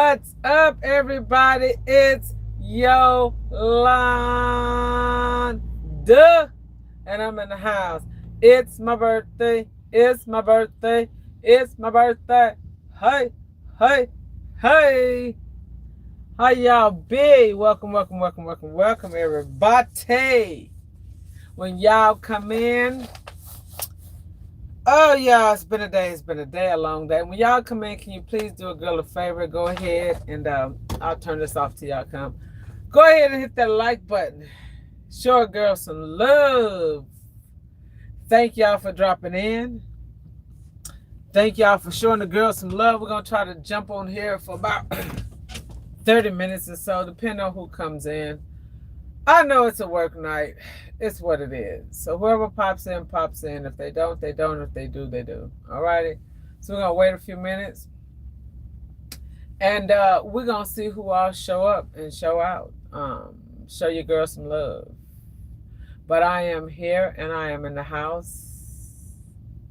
What's up, everybody? It's Yolanda, and I'm in the house. It's my birthday. It's my birthday. It's my birthday. Hey, hey, hey. How y'all be? Welcome, everybody. When y'all come in, oh, yeah, it's been a day. It's been a day, a long day. When y'all come in, can you please do a girl a favor? Go ahead and I'll turn this off till y'all come. Go ahead and hit that like button. Show a girl some love. Thank y'all for dropping in. Thank y'all for showing the girl some love. We're going to try to jump on here for about 30 minutes or so, depending on who comes in. I know it's a work night. It's what it is. So whoever pops in, pops in. If they don't, they don't. If they do, they do. All righty. So we're going to wait a few minutes. And we're going to see who all show up and show out. Show your girl some love. But I am here and I am in the house.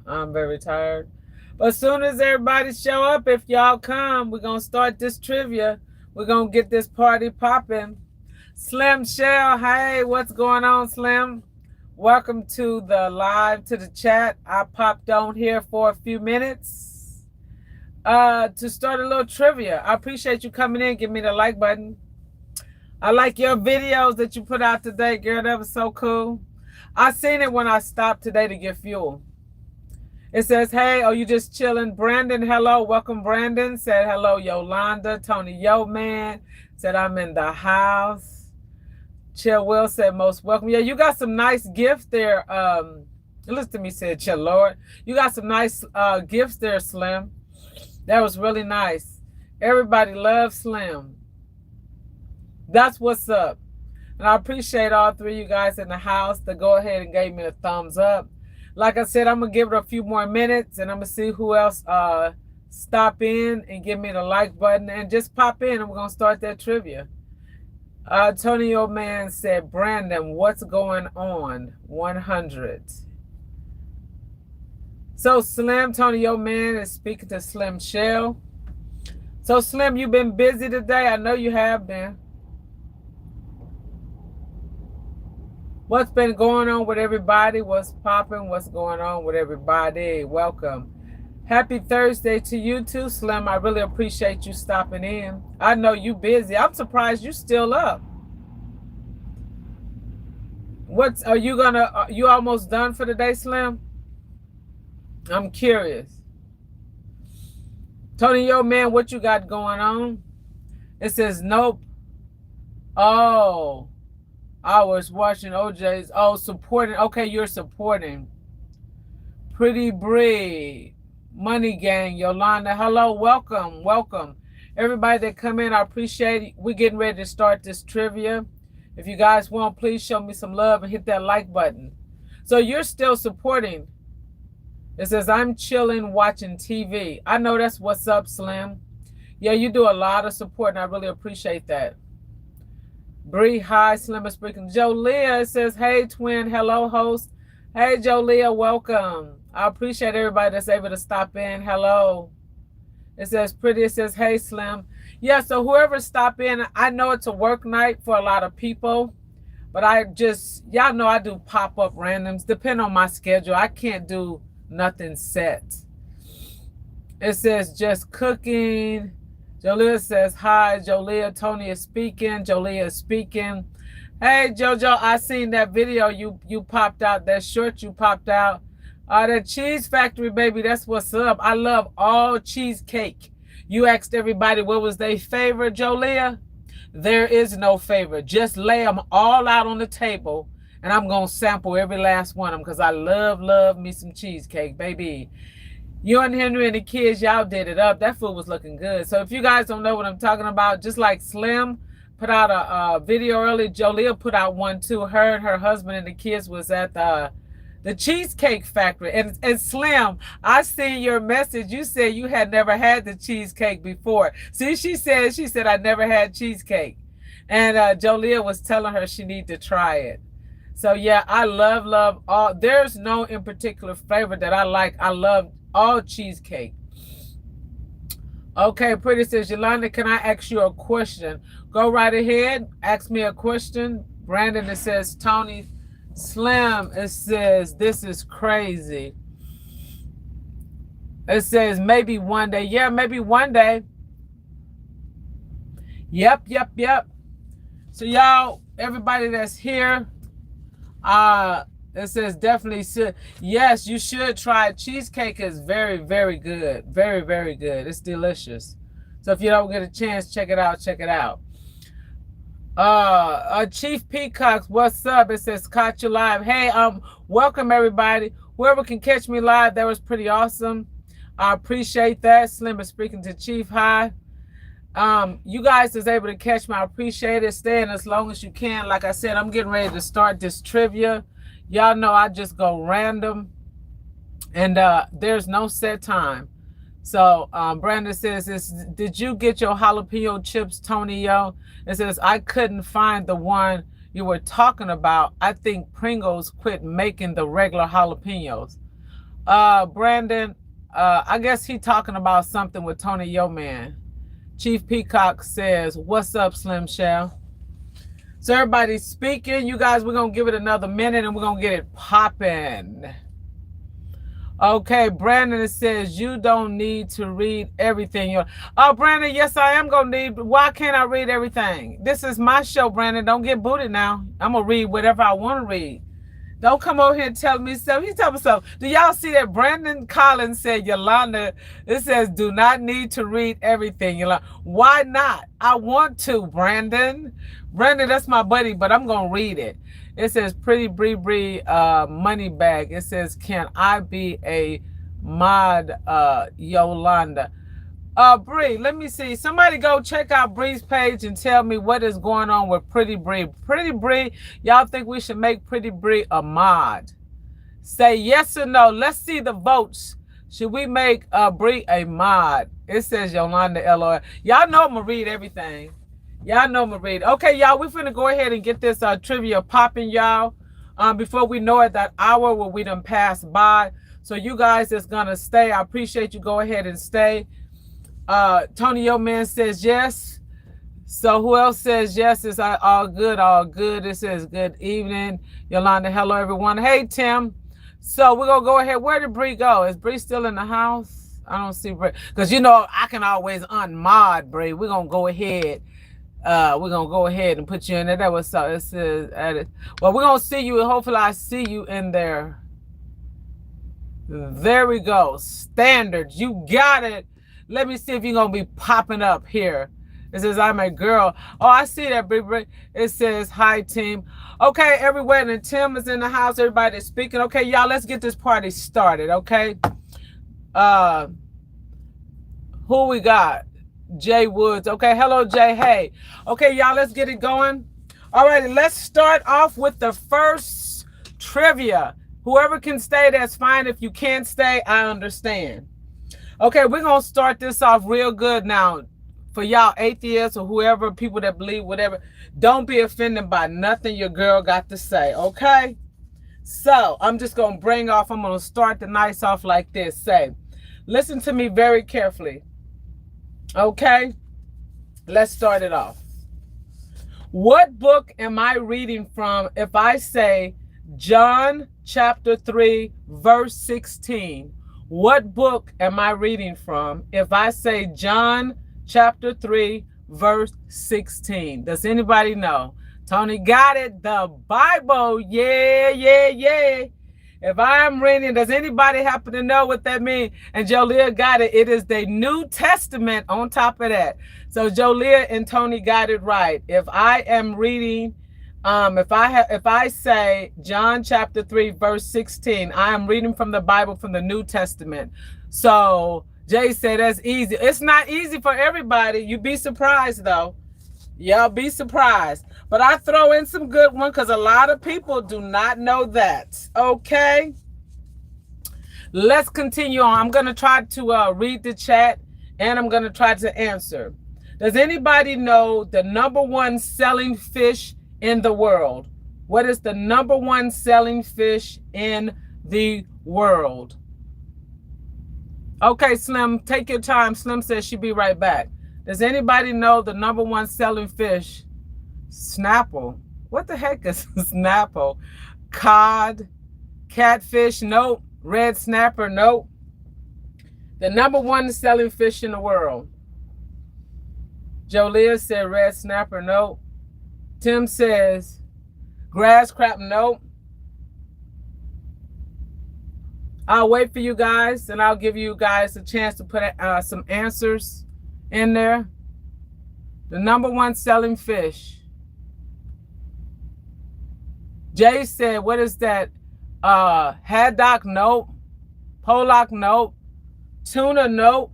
I'm very tired. But as soon as everybody show up, if y'all come, we're going to start this trivia. We're going to get this party popping. Slim Shell, hey, what's going on, Slim? Welcome to the live, to the chat. I popped on here for a few minutes to start a little trivia. I appreciate you coming in. Give me the like button. I like your videos that you put out today, girl. That was so cool. I seen it when I stopped today to get fuel. It says, hey, you just chilling? Brandon, hello. Welcome, Brandon. Said, hello, Yolanda. Tony, yo, man. Said, I'm in the house. Chill Will said, most welcome. Yeah, you got some nice gifts there. Listen to me, said Chill Lord. You got some nice gifts there, Slim. That was really nice. Everybody loves Slim. That's what's up. And I appreciate all three of you guys in the house that go ahead and gave me a thumbs up. Like I said, I'm going to give it a few more minutes, and I'm going to see who else stop in and give me the like button. And just pop in, and we're going to start that trivia. Tony Old Man said, Brandon, what's going on? 100. So Slim, Tony Old Man is speaking to Slim Shell. So Slim, you've been busy today. I know you have been. What's been going on with everybody? What's popping? What's going on with everybody? Welcome. Happy Thursday to you too, Slim. I really appreciate you stopping in. I know you busy. I'm surprised you still up. What are you gonna? You almost done for the day, Slim? I'm curious. Tony, yo, man, what you got going on? It says nope. Oh, I was watching OJ's. Oh, supporting. Okay, you're supporting. Pretty Bree. Money Gang, Yolanda, hello, welcome. Everybody that come in, I appreciate it. We're getting ready to start this trivia. If you guys want, please show me some love and hit that like button. So you're still supporting. It says, I'm chilling, watching TV. I know that's what's up, Slim. Yeah, you do a lot of support, and I really appreciate that. Bree, hi, Slim is speaking. Joe Leah, it says, hey, twin, hello, host. Hey, Joe Leah, welcome. I appreciate everybody that's able to stop in. Hello. It says pretty. It says, hey, Slim. Yeah, so whoever stop in, I know it's a work night for a lot of people, but y'all know I do pop-up randoms. Depend on my schedule. I can't do nothing set. It says just cooking. Jolia says, hi, Jolia. Tony is speaking. Jolia is speaking. Hey, JoJo, I seen that video you popped out, that short you popped out. The Cheese Factory, baby, that's what's up. I love all cheesecake. You asked everybody what was their favorite, Jolia. There is no favorite. Just lay them all out on the table, and I'm going to sample every last one of them because I love me some cheesecake, baby. You and Henry and the kids, y'all did it up. That food was looking good. So if you guys don't know what I'm talking about, just like Slim put out a video early, Jolia put out one too. Her and her husband and the kids was at the Cheesecake Factory. And Slim, I seen your message. You said you had never had the cheesecake before. See, she said I never had cheesecake. And Jolia was telling her she need to try it. So yeah, I love all. There's no in particular flavor that I like. I love all cheesecake. Okay, Pretty says, Yolanda, can I ask you a question? Go right ahead. Ask me a question. Brandon, it says, Tony Slim, it says, this is crazy. It says, maybe one day. Yeah, maybe one day. Yep. So y'all, everybody that's here, it says definitely should. Yes, you should try it. Cheesecake is very, very good. Very, very good. It's delicious. So if you don't get a chance, check it out. Check it out. Chief Peacocks, what's up? It says caught you live. Hey, welcome everybody. Whoever can catch me live, that was pretty awesome. I appreciate that. Slim is speaking to Chief. Hi. You guys is able to catch me. I appreciate it. Stay in as long as you can. Like I said, I'm getting ready to start this trivia. Y'all know I just go random, and there's no set time. So Brandon says, did you get your jalapeno chips, Tony? Yo, it says I couldn't find the one you were talking about. I think Pringles quit making the regular jalapenos. Brandon, I guess he talking about something with Tony Yo Man. Chief Peacock says, what's up, Slim Shell? So everybody's speaking. You guys, we're going to give it another minute and we're going to get it popping. Okay, Brandon, it says, you don't need to read everything. Oh, Brandon, yes, I am going to need. Why can't I read everything? This is my show, Brandon. Don't get booted now. I'm going to read whatever I want to read. Don't come over here and tell me stuff. He tell me stuff. Do y'all see that Brandon Collins said, Yolanda, it says, do not need to read everything. Yolanda. Why not? I want to, Brandon. Brandon, that's my buddy, but I'm going to read it. It says, Pretty Bree money bag. It says, can I be a mod, Yolanda? Bree, let me see. Somebody go check out Bree's page and tell me what is going on with Pretty Bree. Pretty Bree, y'all think we should make Pretty Bree a mod? Say yes or no. Let's see the votes. Should we make Bree a mod? It says Yolanda LOL. Y'all know I'm going to read everything. Y'all know I'm going to read. Okay, y'all, we're finna go ahead and get this trivia popping, y'all. Before we know it, that hour where we done passed by. So you guys that's going to stay, I appreciate you. Go ahead and stay. Tony Yo Man says yes. So who else says yes? It's all good, all good. It says good evening, Yolanda. Hello, everyone. Hey, Tim. So we're going to go ahead. Where did Bree go? Is Bree still in the house? I don't see Bree. Because, you know, I can always unmod Bree. We're going to go ahead. We're going to go ahead and put you in there. That was so. It says, well, we're going to see you. Hopefully I see you in there. There we go. Standards. You got it. Let me see if you're going to be popping up here. It says, I'm a girl. Oh, I see that, Brie. It says, hi, team. Okay, everywhere. And Tim is in the house. Everybody's speaking. Okay, y'all, let's get this party started, okay? Who we got? Jay Woods. Okay, hello, Jay. Hey. Okay, y'all, let's get it going. All right, let's start off with the first trivia. Whoever can stay, that's fine. If you can't stay, I understand. Okay, we're going to start this off real good now. For y'all atheists or whoever, people that believe whatever, don't be offended by nothing your girl got to say, okay? So, I'm just going to I'm going to start the nights off like this. Say, listen to me very carefully. Okay? Let's start it off. What book am I reading from if I say John chapter 3, verse 16? What book am I reading from if I say John chapter 3, verse 16? Does anybody know? Tony got it. The Bible. Yeah. If I'm reading, does anybody happen to know what that means? And Jolia got it. It is the New Testament on top of that. So Jolia and Tony got it right. If I am reading, if I say John chapter 3, verse 16, I am reading from the Bible from the New Testament. So Jay said that's easy. It's not easy for everybody. You'd be surprised, though. Y'all be surprised. But I throw in some good ones because a lot of people do not know that. Okay? Let's continue on. I'm going to try to read the chat, and I'm going to try to answer. Does anybody know the #1 selling fish in the world? What is the #1 selling fish in the world? Okay, Slim, take your time. Slim says she'll be right back. Does anybody know the #1 selling fish? Snapple. What the heck is Snapple? Cod, catfish, nope. Red snapper, nope. The #1 selling fish in the world. Jolia said red snapper, nope. Tim says grass crab, nope. I'll wait for you guys, and I'll give you guys a chance to put some answers in there. The #1 selling fish. Jay said, what is that? Haddock, nope. Pollock, nope. Tuna, nope.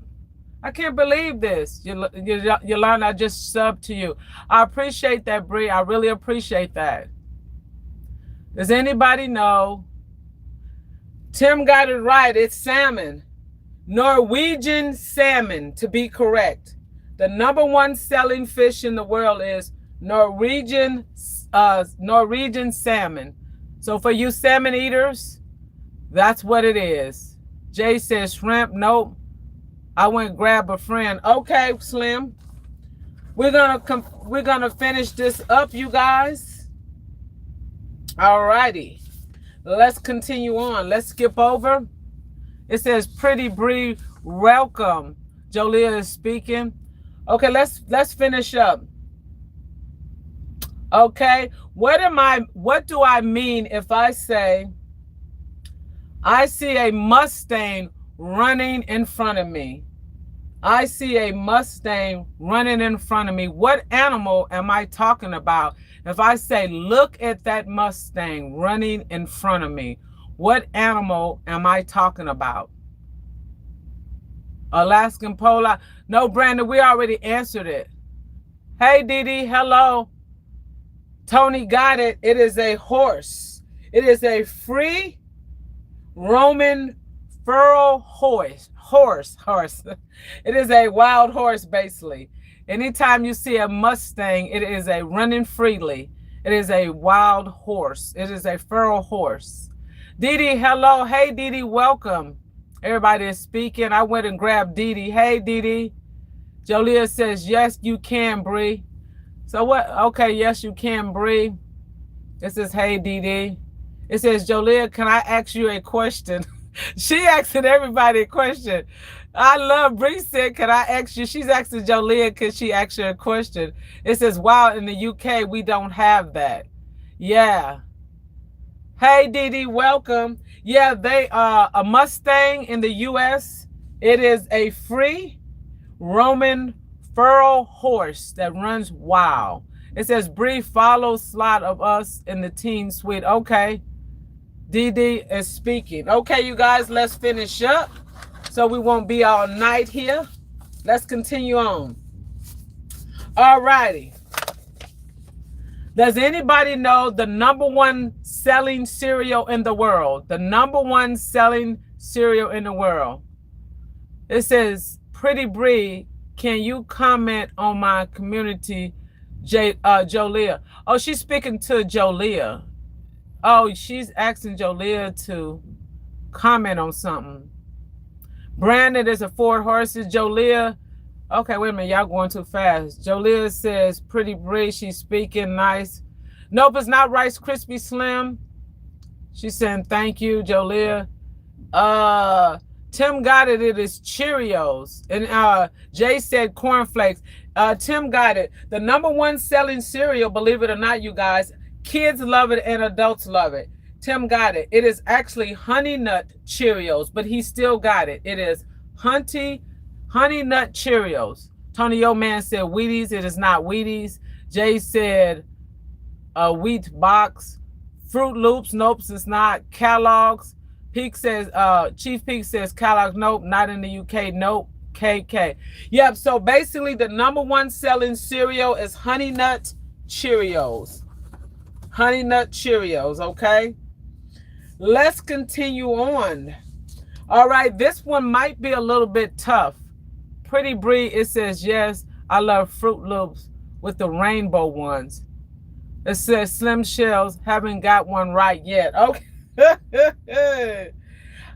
I can't believe this. Yolanda, I just subbed to you. I appreciate that, Bree. I really appreciate that. Does anybody know? Tim got it right. It's salmon. Norwegian salmon, to be correct. The #1 selling fish in the world is Norwegian salmon. So for you salmon eaters, that's what it is. Jay says shrimp. Nope. I went grab a friend. Okay, Slim. We're gonna finish this up, you guys. All righty. Let's continue on. Let's skip over. It says Pretty Bree, welcome. Jolia is speaking. Okay, let's finish up. Okay, what do I mean if I say I see a Mustang running in front of me? I see a Mustang running in front of me. What animal am I talking about? If I say, look at that Mustang running in front of me, what animal am I talking about? Alaskan polar? No, Brandon, we already answered it. Hey, Didi, hello. Tony got it. It is a horse. It is a free Roman furrow horse. It is a wild horse, basically. Anytime you see a Mustang, it is a running freely. It is a wild horse. It is a furrow horse. Didi, hello. Hey, Didi, welcome. Everybody is speaking. I went and grabbed Didi. Hey, Didi. Jolia says, yes, you can, Bree. So what? Okay, yes, you can, Bree. This is hey, Didi. It says, Jolia, can I ask you a question? She asking everybody a question. I love Bree said, can I ask you? She's asking Jolia, can she ask you a question? It says, wow, in the UK, we don't have that. Yeah. Hey, Didi, welcome. Yeah, they are a Mustang in the US. It is a free Roman furrow horse that runs wild. It says, Bree, follow slot of us in the teen suite. Okay. Didi is speaking. Okay, you guys, let's finish up so we won't be all night here. Let's continue on. All righty. Does anybody know the #1 selling cereal in the world? The #1 selling cereal in the world. It says, Pretty Bree, can you comment on my community, Jolia? Oh, she's speaking to Jolia. Oh, she's asking Jolia to comment on something. Brandon is a Ford horses. Jolia. Okay, wait a minute. Y'all going too fast. Jolia says, Pretty Bree, she's speaking nice. Nope, it's not Rice Krispie Slim. She's saying thank you, Jolia. Tim got it. It is Cheerios. And Jay said cornflakes. Tim got it. The #1 selling cereal, believe it or not, you guys, kids love it and adults love it. Tim got it. It is actually Honey Nut Cheerios, but he still got it. It is Honey Nut Cheerios. Tony Yo Man said Wheaties. It is not Wheaties. Jay said wheat box. Fruit Loops. Nope, it's not. Kellogg's. Peak says, Chief Peak says Kellogg's. Nope, not in the UK. Nope. KK. Yep, so basically the #1 selling cereal is Honey Nut Cheerios. Honey Nut Cheerios, okay? Let's continue on. All right, this one might be a little bit tough. Pretty Bree, it says, yes, I love Fruit Loops with the rainbow ones. It says Slim Shells, haven't got one right yet. Okay.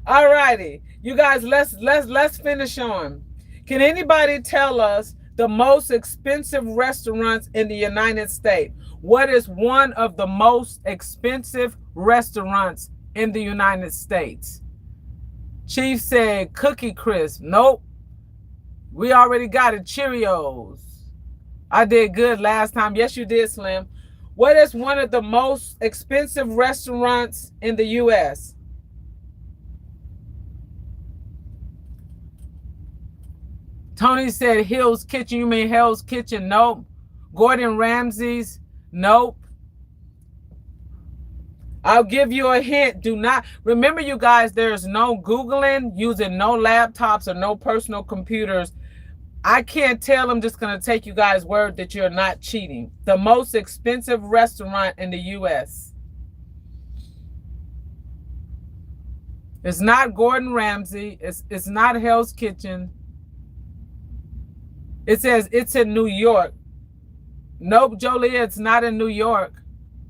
All righty, you guys. Let's finish on. Can anybody tell us the most expensive restaurants in the United States? What is one of the most expensive restaurants in the United States? Chief said Cookie Crisp. Nope. We already got it. Cheerios. I did good last time. Yes, you did, Slim. What is one of the most expensive restaurants in the U.S.? Tony said Hill's Kitchen. You mean Hell's Kitchen? Nope. Gordon Ramsay's? Nope. I'll give you a hint. Do not remember, you guys, there's no Googling, using no laptops or no personal computers. I can't tell. I'm just going to take you guys' word that you're not cheating. The most expensive restaurant in the U.S. It's not Gordon Ramsay. It's not Hell's Kitchen. It says it's in New York. Nope, Jolie, it's not in New York.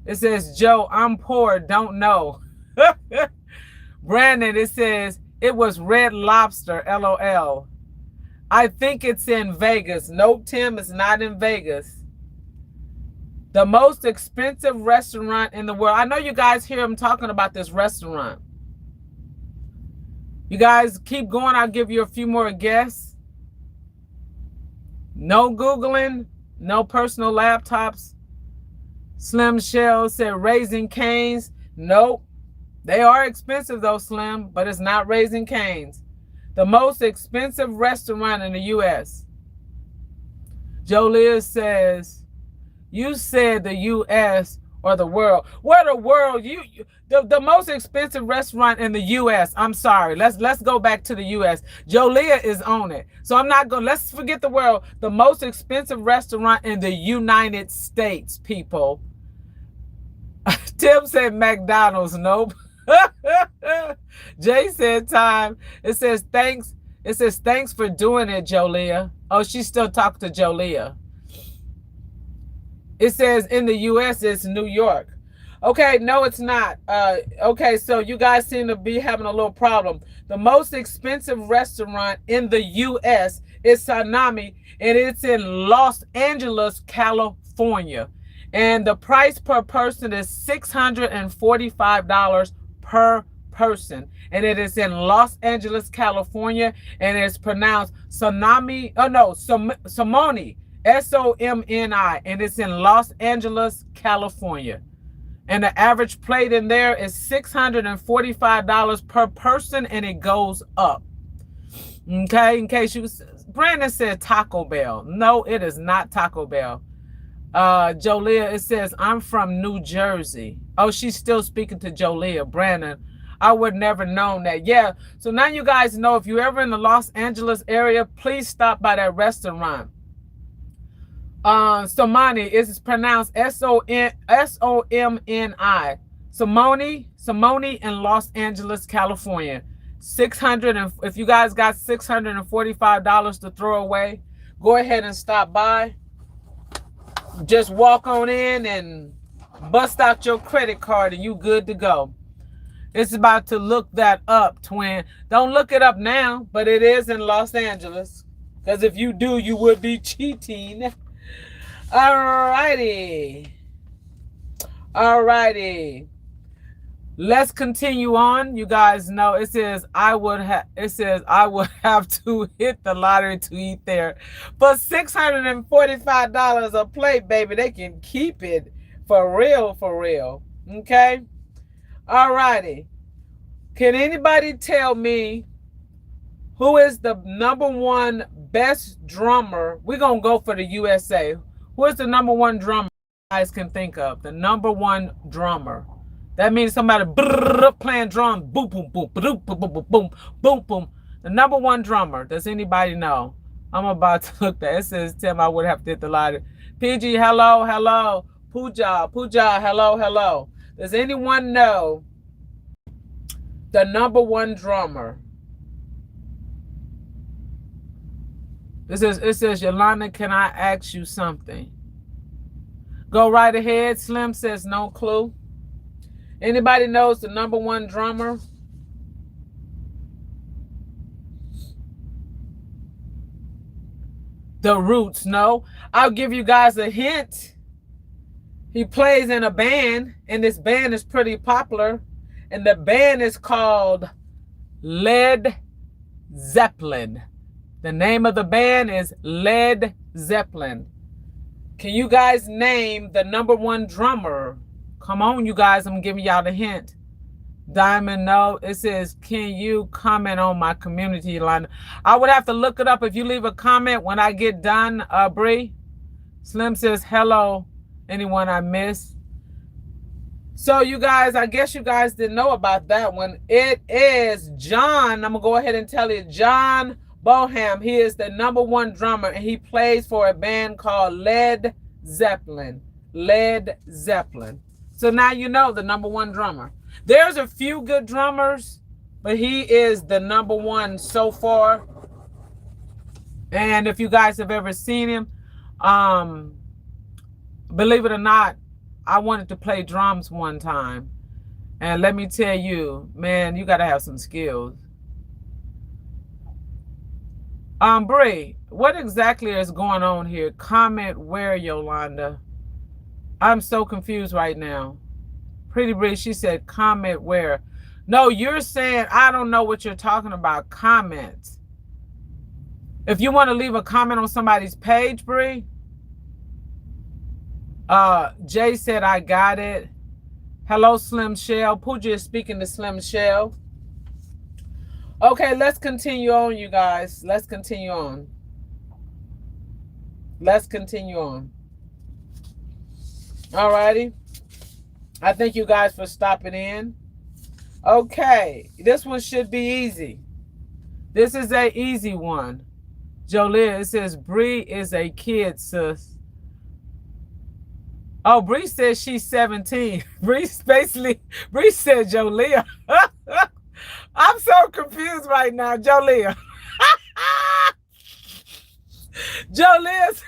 It says, Joe, I'm poor, don't know. Brandon, it says, it was Red Lobster, LOL. I think it's in Vegas. Nope, Tim, it's not in Vegas. The most expensive restaurant in the world. I know you guys hear him talking about this restaurant. You guys keep going. I'll give you a few more guesses. No Googling, no personal laptops. Slim Shell said Raising Cane's. Nope. They are expensive though, Slim, but it's not Raising Cane's. The most expensive restaurant in the U.S. Jolia says, you said the U.S. or the world. Where the world? The most expensive restaurant in the U.S. I'm sorry. Let's go back to the U.S. Jolia is on it. So I'm not going. Let's forget the world. The most expensive restaurant in the United States, people. Tim said McDonald's. Nope. Jay said time. It says thanks. It says thanks for doing it, Jolia. Oh, she's still talking to Jolia. It says in the U.S. it's New York. Okay, no, it's not. Okay, so you guys seem to be having a little problem. The most expensive restaurant in the U.S. is Tsunami, and it's in Los Angeles, California. And the price per person is $645 per person. And it is in Los Angeles, California, and it's pronounced Tsunami. Oh, no, Somoni. Somni, and it's in Los Angeles, California. And the average plate in there is $645 per person, and it goes up. Okay, in case you, Brandon said Taco Bell. No, it is not Taco Bell. Jolia, it says, I'm from New Jersey. Oh, she's still speaking to Jolia. Brandon, I would never known that. Yeah, so now you guys know, if you're ever in the Los Angeles area, please stop by that restaurant. Somoni is pronounced Somni. Somoni in Los Angeles, California. If you guys got $645 to throw away, go ahead and stop by. Just walk on in and bust out your credit card and you good to go. It's about to look that up, twin. Don't look it up now, but it is in Los Angeles. Because if you do, you would be cheating. Alrighty. Let's continue on. You guys know it says I would have to hit the lottery to eat there. For $645 a plate, baby. They can keep it for real. Okay? Alrighty. Can anybody tell me who is the #1 best drummer? We're gonna go for the USA. Who is the #1 drummer you guys can think of? The #1 drummer. That means somebody playing drums. Boom, boom, boom, boom, boom, boom, boom, boom, boom. The #1 drummer. Does anybody know? I'm about to look that. It says, Tim, I would have to hit the lottery. PG, hello. Pooja, hello. Does anyone know the #1 drummer? It says, Yolanda, can I ask you something? Go right ahead. Slim says no clue. Anybody knows the #1 drummer? The Roots. No, I'll give you guys a hint. He plays in a band, and this band is pretty popular, and the band is called Led Zeppelin. The name of the band is Led Zeppelin. Can you guys name the #1 drummer? Come on, you guys, I'm giving y'all the hint. Diamond, no. It says, can you comment on my community line? I would have to look it up. If you leave a comment when I get done, Bree. Slim says, hello, anyone I missed. So you guys, I guess you guys didn't know about that one. It is John. I'm going to go ahead and tell you. John Boham. He is the #1 drummer, and he plays for a band called Led Zeppelin. Led Zeppelin. So now you know the #1 drummer. There's a few good drummers, but he is the #1 so far. And if you guys have ever seen him, believe it or not, I wanted to play drums one time. And let me tell you, man, you got to have some skills. Bree, what exactly is going on here? Comment where, Yolanda? I'm so confused right now. Pretty Bree, she said comment where. No, you're saying I don't know what you're talking about. Comments. If you want to leave a comment on somebody's page, Bree. Jay said I got it. Hello, Slim Shell. Pooja is speaking to Slim Shell. Okay, let's continue on, you guys. Let's continue on. Let's continue on. Alrighty. I thank you guys for stopping in. Okay, this one should be easy. This is an easy one. Jolie, it says Bree is a kid, sis. Oh, Bree says she's 17. Bree said Jolia. I'm so confused right now, Jolia. Jolia,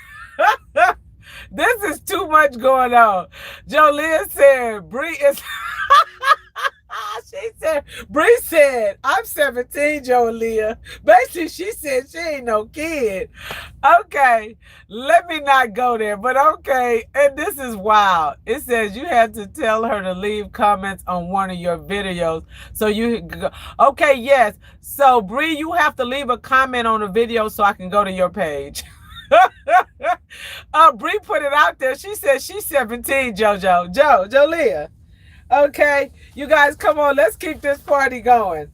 this is too much going on. Jolia said Bree is. She said, Bree said, I'm 17, Jolia. Basically, she said she ain't no kid. Okay, let me not go there, but okay. And this is wild. It says you had to tell her to leave comments on one of your videos. So you go. Okay, yes. So, Bree, you have to leave a comment on the video so I can go to your page. Bree put it out there. She said she's 17, Jolia. Okay, you guys, come on. Let's keep this party going.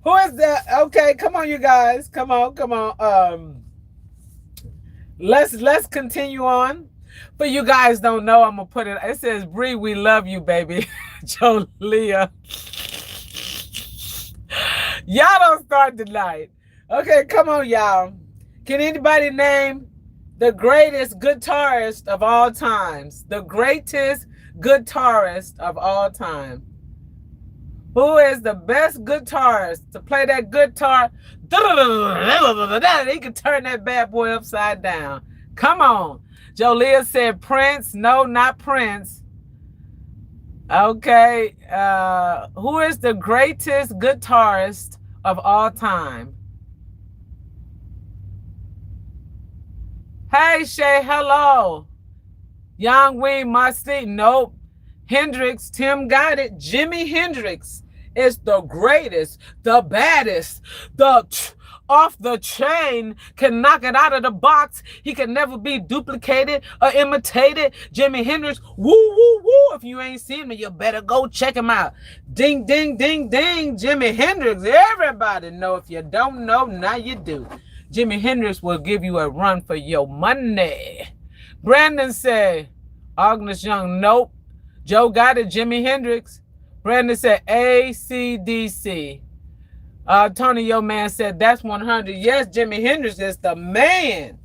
Who is that? Okay, come on, you guys. Come on. Let's continue on. But you guys don't know, I'm gonna put it. It says, Bree, we love you, baby. Jolia. Y'all don't start tonight. Okay, come on, y'all. Can anybody name the greatest guitarist of all times? The greatest guitarist of all time. Who is the best guitarist to play that guitar? He can turn that bad boy upside down. Come on. Jolia said Prince. No, not Prince. Okay. Who is the greatest guitarist of all time? Hey, Shay, hello. Young Wing Musty, nope. Hendrix, Tim got it. Jimi Hendrix is the greatest, the baddest, the off the chain, can knock it out of the box. He can never be duplicated or imitated. Jimi Hendrix, woo, woo, woo. If you ain't seen me, you better go check him out. Ding, ding, ding, ding. Jimi Hendrix, everybody know. If you don't know, now you do. Jimi Hendrix will give you a run for your money. Brandon said, Agnes Young, nope. Joe got it, Jimi Hendrix. Brandon said, AC/DC. Tony, your man said, that's 100. Yes, Jimi Hendrix is the man.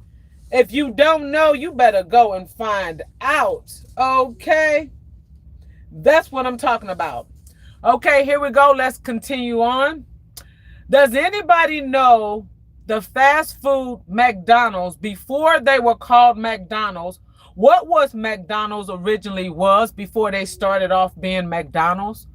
If you don't know, you better go and find out. Okay? That's what I'm talking about. Okay, here we go. Let's continue on. Does anybody know the fast food McDonald's, before they were called McDonald's? What was McDonald's originally was before they started off being McDonald's?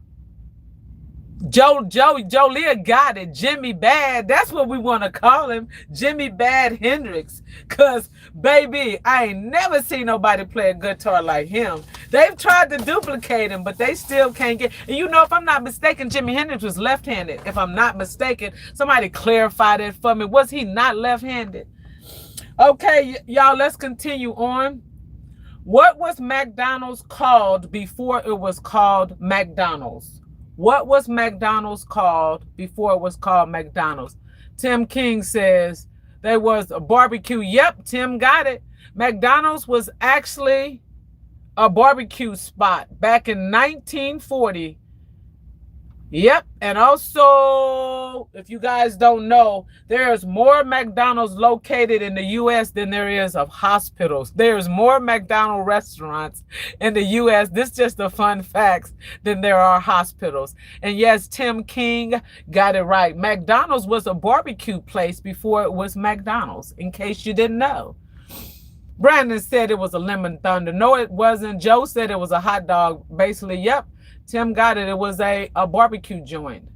Jolia got it. Jimmy Bad. That's what we want to call him. Jimmy Bad Hendrix. Cause baby, I ain't never seen nobody play a guitar like him. They've tried to duplicate him, but they still can't get. And you know, if I'm not mistaken, Jimi Hendrix was left-handed. If I'm not mistaken, somebody clarify that for me. Was he not left-handed? Okay, y'all, let's continue on. What was McDonald's called before it was called McDonald's? What was McDonald's called before it was called McDonald's? Tim King says there was a barbecue. Yep, Tim got it. McDonald's was actually a barbecue spot back in 1940. Yep, and also, if you guys don't know, there's more McDonald's located in the U.S. than there is of hospitals. There's more McDonald's restaurants in the U.S., this is just a fun fact, than there are hospitals. And yes, Tim King got it right. McDonald's was a barbecue place before it was McDonald's, in case you didn't know. Brandon said it was a Lemon Thunder. No, it wasn't. Joe said it was a hot dog. Basically, yep. Tim got it. It was a barbecue joint.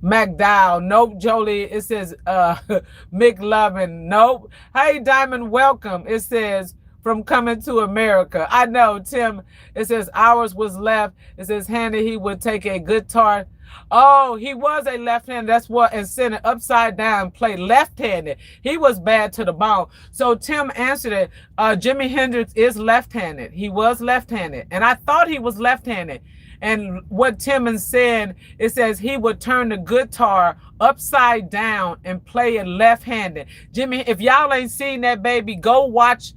McDowell. Nope. Jolie. It says McLovin. Nope. Hey, Diamond, welcome. It says from Coming to America. I know, Tim. It says ours was left. It says Handy, he would take a guitar. Oh, he was a left-handed. That's what, and send it upside down, play left-handed. He was bad to the bone. So Tim answered it. Jimi Hendrix is left-handed. He was left-handed. And I thought he was left-handed. And what Tim is saying, it says he would turn the guitar upside down and play it left-handed. Jimmy, if y'all ain't seen that, baby, go watch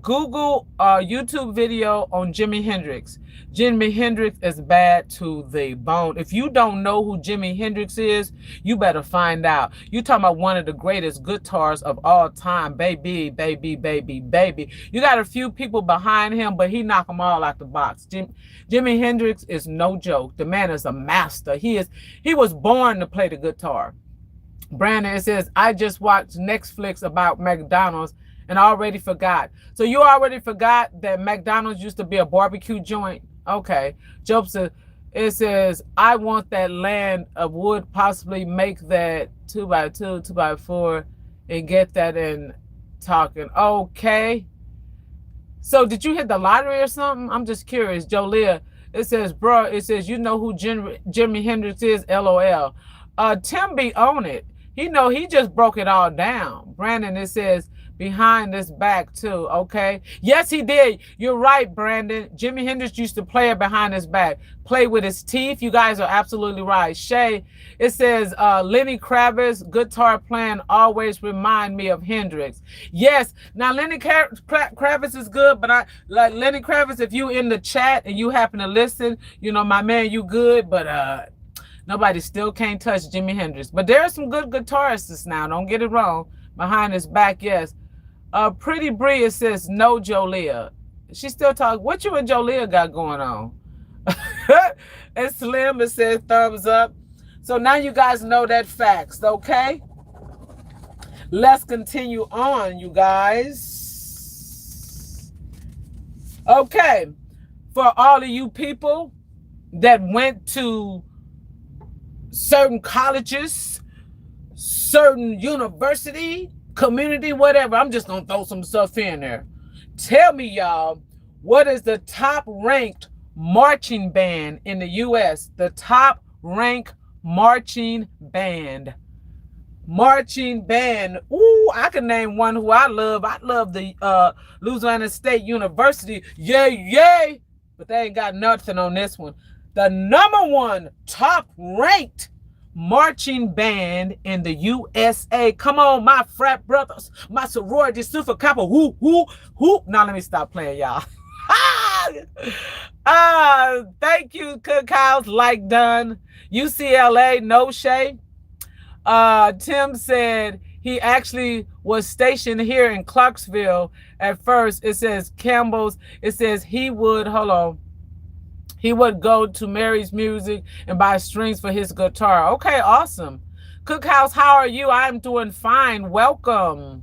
Google YouTube video on Jimi Hendrix. Jimi Hendrix is bad to the bone. If you don't know who Jimi Hendrix is, you better find out. You talking about one of the greatest guitars of all time. Baby, baby, baby, baby. You got a few people behind him, but he knocked them all out the box. Jimi Hendrix is no joke. The man is a master. He was born to play the guitar. Brandon, it says, I just watched Netflix about McDonald's and I already forgot. So you already forgot that McDonald's used to be a barbecue joint? Okay. Joseph, it says, I want that land of wood, possibly make that 2x2, 2x4, and get that in talking. Okay. So did you hit the lottery or something? I'm just curious. Jolia, it says, bro, it says, you know who Jimi Hendrix is? LOL. Tim be on it. He just broke it all down. Brandon, it says, behind his back too. Okay. Yes, he did. You're right, Brandon. Jimi Hendrix used to play it behind his back, play with his teeth. You guys are absolutely right. Shay, it says Lenny Kravitz guitar playing always remind me of Hendrix. Yes. Now Lenny Kravitz is good, but I like Lenny Kravitz. If you in the chat and you happen to listen, my man, you good, but nobody still can't touch Jimi Hendrix. But there are some good guitarists now. Don't get it wrong. Behind his back, yes. Pretty Bria says no, Jolia. She still talking. What you and Jolia got going on? And Slim, it says thumbs up. So now you guys know that facts, okay? Let's continue on, you guys. Okay. For all of you people that went to certain colleges, certain university, community, whatever, I'm just gonna throw some stuff in there. Tell me, y'all, what is the top ranked marching band in the U.S.? The top ranked marching band. Marching band. Ooh, I can name one who I love. I love the Louisiana State University. Yay, yay. But they ain't got nothing on this one. The number one top ranked marching band in the USA. Come on, my frat brothers, my sorority super kappa. Whoo, whoo, whoo. Now let me stop playing, y'all. Thank you, Cookhouse. Like done. UCLA, no shade. Tim said he actually was stationed here in Clarksville at first. It says Campbell's. It says he would, hold on. He would go to Mary's Music and buy strings for his guitar. Okay, awesome. Cookhouse, how are you? I'm doing fine. Welcome,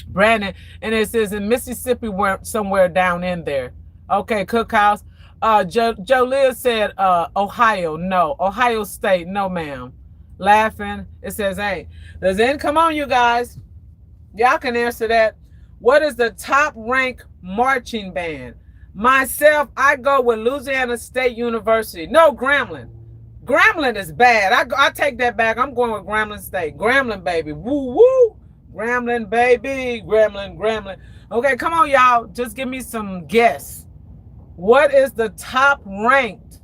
Brandon. And it says in Mississippi, somewhere down in there. Okay, Cookhouse. Jolia said, Ohio, no. Ohio State, no, ma'am. Laughing. It says, hey. Does it come on, you guys? Y'all can answer that. What is the top ranked marching band? Myself, I go with Louisiana State University. No, Grambling. Grambling is bad. I take that back. I'm going with Grambling State. Grambling, baby. Woo, woo. Grambling, baby. Grambling, Grambling. Okay, come on, y'all. Just give me some guess. What is the top ranked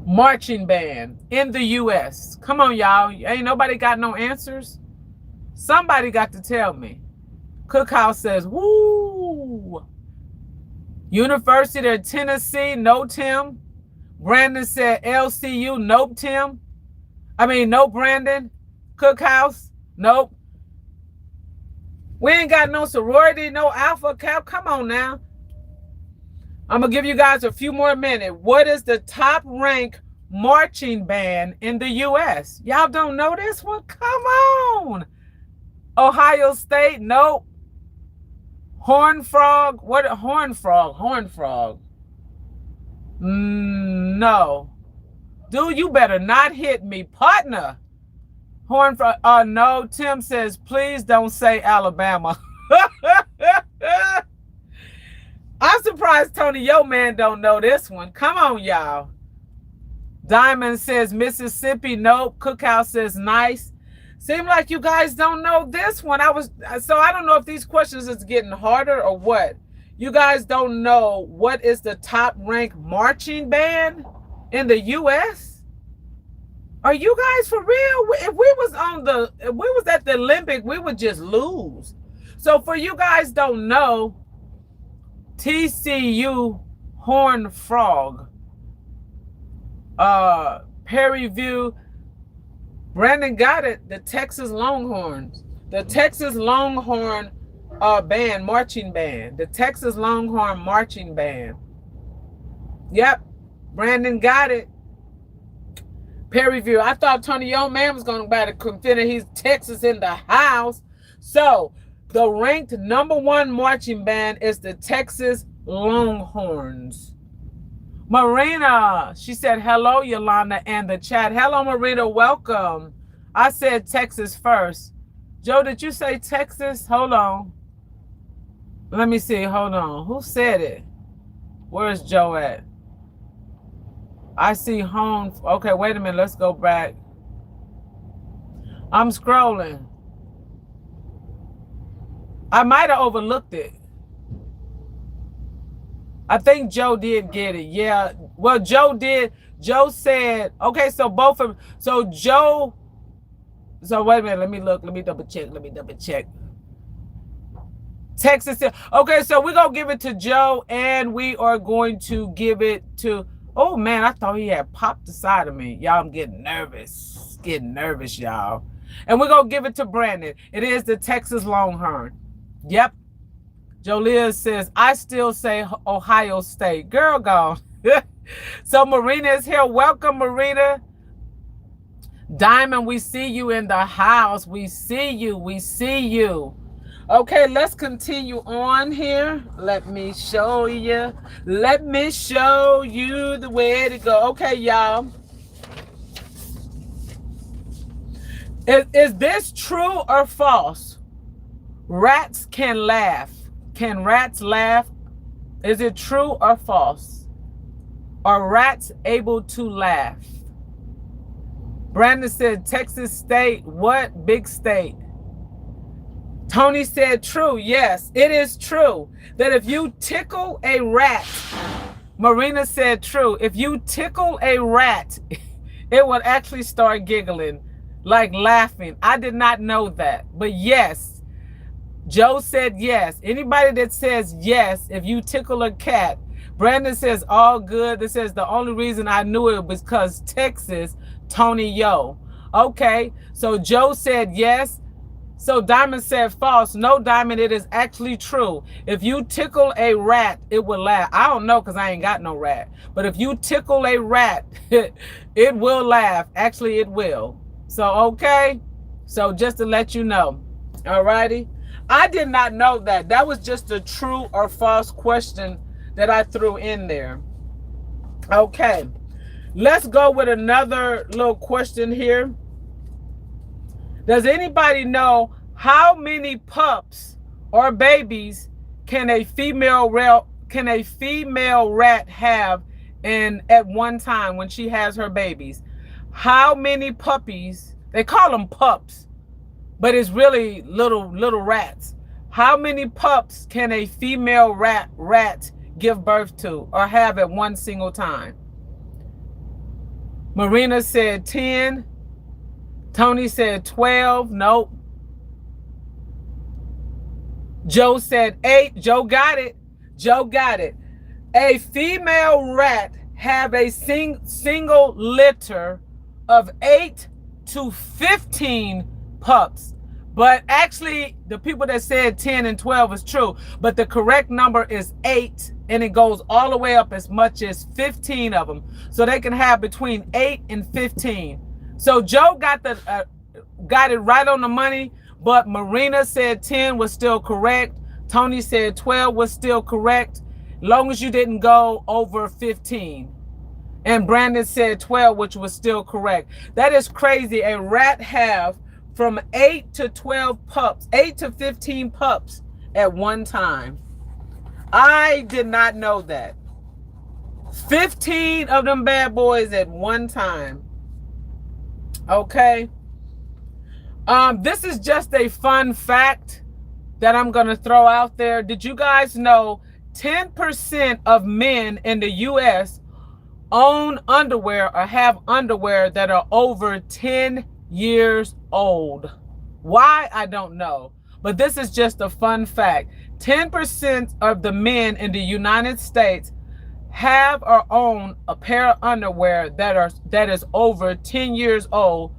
marching band in the U.S.? Come on, y'all. Ain't nobody got no answers? Somebody got to tell me. Cookhouse says, woo. University of Tennessee, no, Tim. Brandon said LCU, nope, Tim. No, Brandon. Cookhouse, nope. We ain't got no sorority, no Alpha Cap. Come on now. I'm going to give you guys a few more minutes. What is the top ranked marching band in the U.S.? Y'all don't know this one? Come on. Ohio State, nope. Horn Frog, what? Horn Frog. No. Dude, you better not hit me, partner. Horn Frog, no. Tim says, please don't say Alabama. I'm surprised Tony, yo man, don't know this one. Come on, y'all. Diamond says Mississippi, nope. Cookhouse says nice. Seem like you guys don't know this one. So I don't know if these questions is getting harder or what. You guys don't know what is the top ranked marching band in the U.S.? Are you guys for real? If we was at the Olympic, we would just lose. So for you guys don't know, TCU Horn Frog, Perry View. Brandon got it. The Texas Longhorns. The Texas Longhorn band, marching band. The Texas Longhorn marching band. Yep. Brandon got it. Perry View. I thought Tony Yo Man was going to buy the consider he's Texas in the house. So the ranked #1 marching band is the Texas Longhorns. Marina, she said, hello, Yolanda, and the chat. Hello, Marina, welcome. I said Texas first. Joe, did you say Texas? Hold on. Let me see. Hold on. Who said it? Where's Joe at? I see home. Okay, wait a minute. Let's go back. I'm scrolling. I might have overlooked it. I think Joe did get it. Yeah. Well, Joe did. Joe said, okay, so both of them. So Joe. So wait a minute. Let me look. Let me double check. Texas. Okay, so we're going to give it to Joe, and we are going to give it to. Oh, man, I thought he had popped the side of me. Y'all, I'm getting nervous. Y'all. And we're going to give it to Brandon. It is the Texas Longhorn. Yep. Jolia says, I still say Ohio State. Girl gone. So Marina is here. Welcome, Marina. Diamond, we see you in the house. We see you. Okay, let's continue on here. Let me show you the way to go. Okay, y'all. Is this true or false? Rats can laugh. Can rats laugh? Is it true or false? Are rats able to laugh? Brandon said Texas State. What? Big state. Tony said true. Yes, it is true that if you tickle a rat, Marina said true. If you tickle a rat, it would actually start giggling, like laughing. I did not know that, but yes. Joe said yes. Anybody that says yes, if you tickle a cat. Brandon says all good. This says the only reason I knew it was because Texas, Tony Yo. Okay, so Joe said yes. So Diamond said false. No, Diamond, it is actually true. If you tickle a rat, it will laugh. I don't know because I ain't got no rat. But if you tickle a rat, it will laugh. Actually, it will. So, okay. So just to let you know. All righty. I did not know that. That was just a true or false question that I threw in there. Okay, let's go with another little question here. Does anybody know how many pups or babies can a female rat have at one time when she has her babies? How many puppies? They call them pups, but it's really little rats. How many pups can a female rat give birth to or have at one single time? Marina said 10. Tony said 12. Nope. Joe said 8. Joe got it. Joe got it. A female rat have a single litter of 8 to 15 pups. But actually, the people that said 10 and 12 is true. But the correct number is 8, and it goes all the way up as much as 15 of them. So they can have between 8 and 15. So Joe got it right on the money, but Marina said 10 was still correct. Tony said 12 was still correct, long as you didn't go over 15. And Brandon said 12, which was still correct. That is crazy. A rat have from 8 to 12 pups, 8 to 15 pups at one time. I did not know that. 15 of them bad boys at one time. Okay. This is just a fun fact that I'm going to throw out there. Did you guys know 10% of men in the U.S. own underwear or have underwear that are over 10 years old? Why? I don't know. But this is just a fun fact. 10% of the men in the United States have or own a pair of underwear that is over 10 years old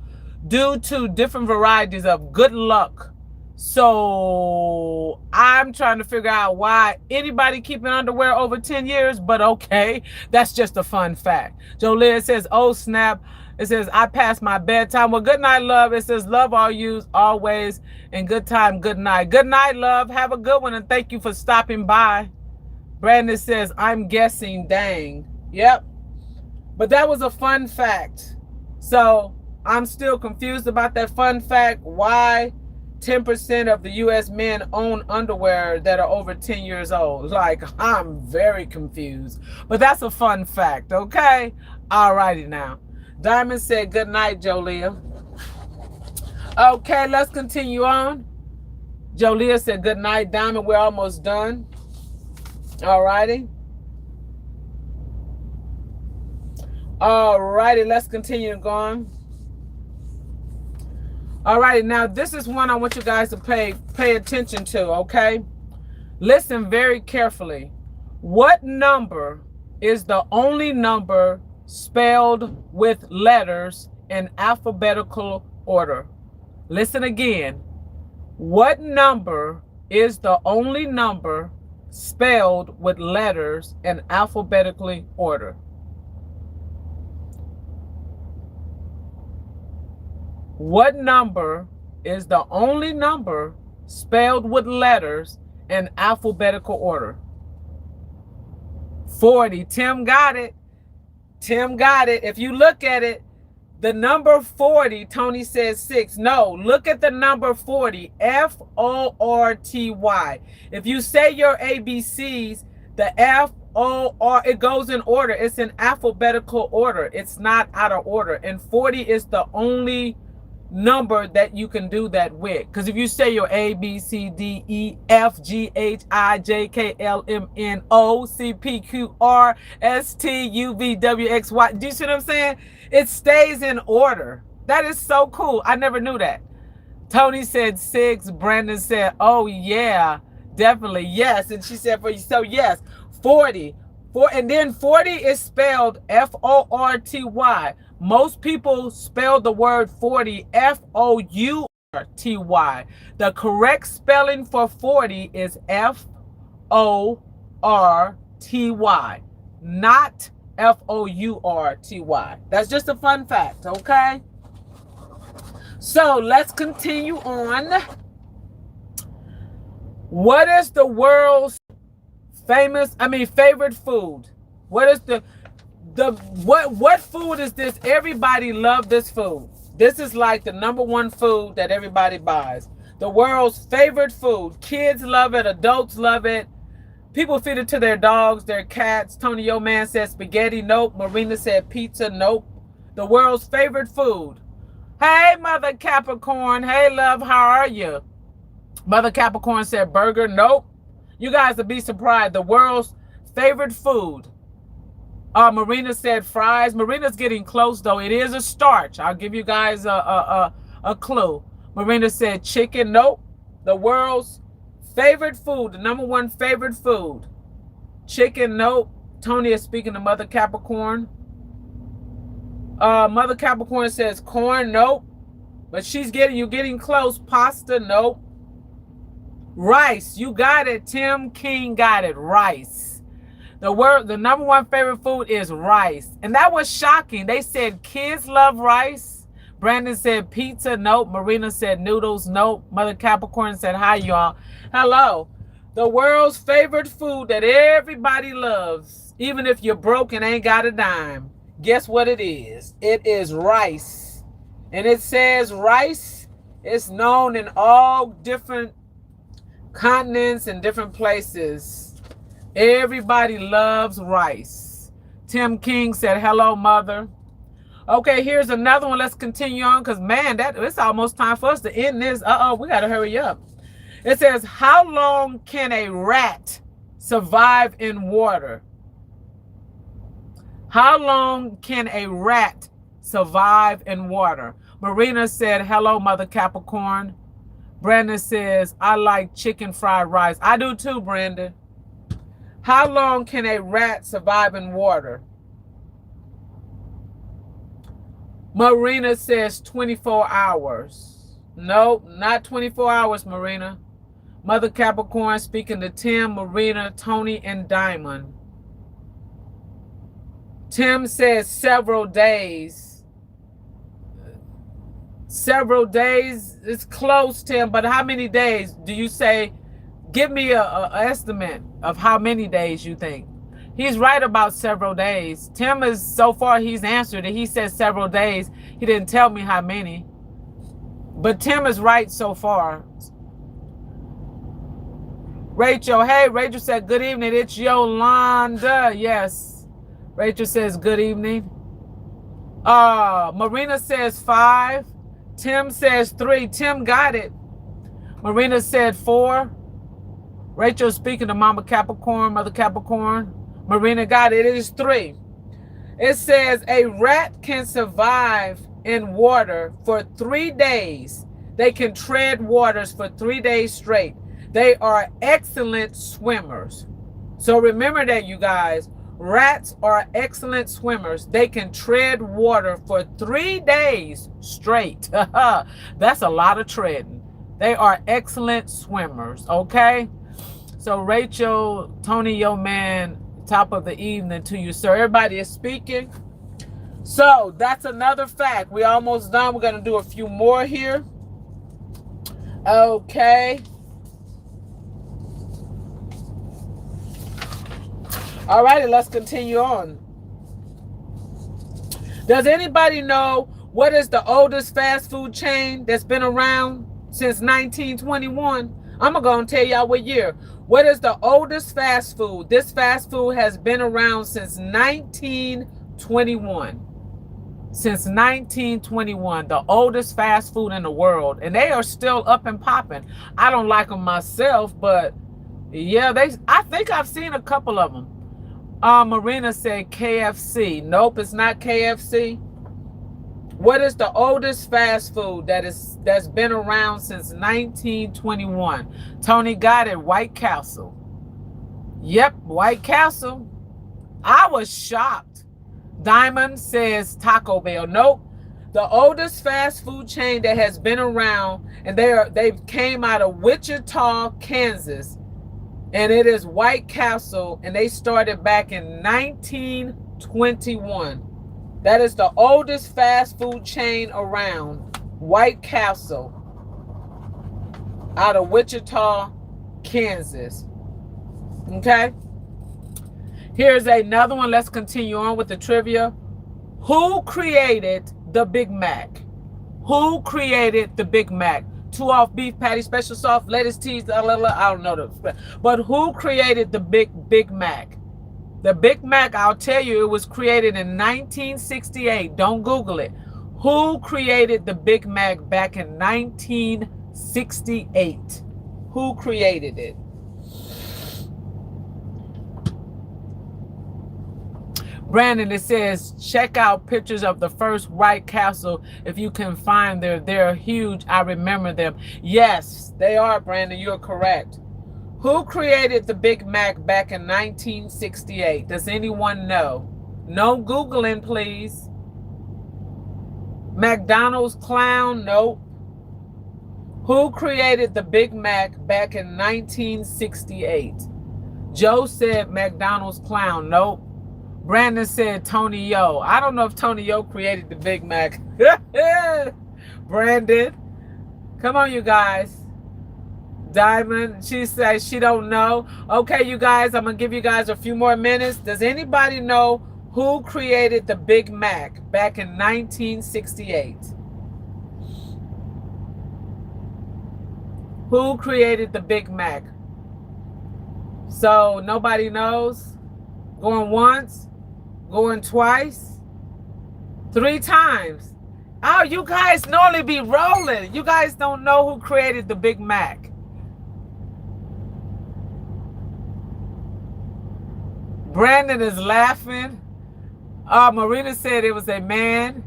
due to different varieties of good luck. So I'm trying to figure out why anybody keeping underwear over 10 years, but okay, that's just a fun fact. Jolene says, oh snap. It says, I passed my bedtime. Well, good night, love. It says, love all yous always, and good time, good night. Good night, love. Have a good one, and thank you for stopping by. Brandon says, I'm guessing, dang. Yep. But that was a fun fact. So I'm still confused about that fun fact. Why 10% of the U.S. men own underwear that are over 10 years old? Like, I'm very confused. But that's a fun fact, okay? All righty now. Diamond said, good night, Jolia. Okay, let's continue on. Jolia said, good night, Diamond. We're almost done. All righty. All righty, let's continue going. All righty, now this is one I want you guys to pay attention to, okay? Listen very carefully. What number is the only number spelled with letters in alphabetical order? Listen again. What number is the only number spelled with letters in alphabetically order? What number is the only number spelled with letters in alphabetical order? 40. Tim got it. Tim got it. If you look at it, the number 40, Tony says 6. No, look at the number 40. F-O-R-T-Y. If you say your ABCs, the F-O-R, it goes in order. It's in alphabetical order. It's not out of order. And 40 is the only number that you can do that with. Because if you say your A, B, C, D, E, F, G, H, I, J, K, L, M, N, O, C, P, Q, R, S, T, U, V, W, X, Y. Do you see what I'm saying? It stays in order. That is so cool. I never knew that. Tony said 6. Brandon said, oh yeah, definitely. Yes. And she said for you. So yes, 40. And then 40 is spelled F-O-R-T-Y. Most people spell the word 40 F-O-U-R-T-Y. The correct spelling for 40 is F-O-R-T-Y, not F-O-U-R-T-Y. That's just a fun fact, okay? So let's continue on. What is the world's favorite food. What is what food is this? Everybody love this food. This is like the #1 food that everybody buys. The world's favorite food. Kids love it, adults love it. People feed it to their dogs, their cats. Tony Yo Man said spaghetti, nope. Marina said pizza, nope. The world's favorite food. Hey, Mother Capricorn. Hey, love, how are you? Mother Capricorn said burger, nope. You guys will be surprised. The world's favorite food. Marina said fries. Marina's getting close, though. It is a starch. I'll give you guys a clue. Marina said chicken, nope. The world's favorite food, the #1 favorite food. Chicken, nope. Tony is speaking to Mother Capricorn. Mother Capricorn says corn, nope. But you're getting close. Pasta, nope. Rice, you got it. Tim King got it. Rice. The #1 favorite food is rice. And that was shocking. They said kids love rice. Brandon said pizza, nope. Marina said noodles, nope. Mother Capricorn said hi, y'all. Hello. The world's favorite food that everybody loves, even if you're broke and ain't got a dime. Guess what it is? It is rice. And it says rice is known in all different continents and different places. Everybody loves rice. Tim King said, hello, mother. Okay, here's another one. Let's continue on because, man, it's almost time for us to end this. We got to hurry up. It says, how long can a rat survive in water? How long can a rat survive in water? Marina said, hello, Mother Capricorn. Brandon says, I like chicken fried rice. I do too, Brandon. How long can a rat survive in water? Marina says 24 hours. Nope, not 24 hours, Marina. Mother Capricorn speaking to Tim, Marina, Tony, and Diamond. Tim says several days. Several days is close, Tim, but how many days do you say? Give me a estimate of how many days you think. He's right about several days. Tim is, so far, he's answered it. He said several days. He didn't tell me how many. But Tim is right so far. Rachel, hey, Rachel said, good evening. It's Yolanda. Yes. Rachel says, good evening. Marina says 5. Tim says 3. Tim got it. Marina said 4. Rachel speaking to Mama Capricorn, Mother Capricorn. Marina got it. It is 3. It says a rat can survive in water for 3 days. They can tread waters for 3 days straight. They are excellent swimmers. So remember that, you guys. Rats are excellent swimmers. They can tread water for 3 days straight. That's a lot of treading. They are excellent swimmers, okay? So Rachel, Tony, yo man, top of the evening to you, sir. Everybody is speaking. So that's another fact. We're almost done. We're going to do a few more here. Okay. All righty, let's continue on. Does anybody know what is the oldest fast food chain that's been around since 1921? I'm going to tell y'all what year. What is the oldest fast food? This fast food has been around since 1921. Since 1921, the oldest fast food in the world. And they are still up and popping. I don't like them myself, but yeah, I think I've seen a couple of them. Marina said KFC. Nope, it's not KFC. What is the oldest fast food that's been around since 1921? Tony got it. White Castle. Yep, White Castle. I was shocked. Diamond says Taco Bell. Nope. The oldest fast food chain that has been around, and they came out of Wichita, Kansas, and it is White Castle, and they started back in 1921. That is the oldest fast food chain around. White Castle. Out of Wichita, Kansas. Okay? Here's another one. Let's continue on with the trivia. Who created the Big Mac? Who created the Big Mac? 2 off beef patty, special sauce, lettuce, cheese, I don't know. But who created the Big Mac? The Big Mac, I'll tell you, it was created in 1968. Don't Google it. Who created the Big Mac back in 1968? Who created it? Brandon, it says, check out pictures of the first White Castle if you can find them. They're huge. I remember them. Yes, they are, Brandon. You're correct. Who created the Big Mac back in 1968? Does anyone know? No Googling, please. McDonald's clown? Nope. Who created the Big Mac back in 1968? Joe said McDonald's clown. Nope. Brandon said Tony Yo. I don't know if Tony Yo created the Big Mac. Brandon, come on, you guys. Diamond, she says she don't know. Okay, you guys, I'm going to give you guys a few more minutes. Does anybody know who created the Big Mac back in 1968? Who created the Big Mac? So nobody knows? Going once? Going twice? 3 times? Oh, you guys normally be rolling. You guys don't know who created the Big Mac. Brandon is laughing. Marina said it was a man.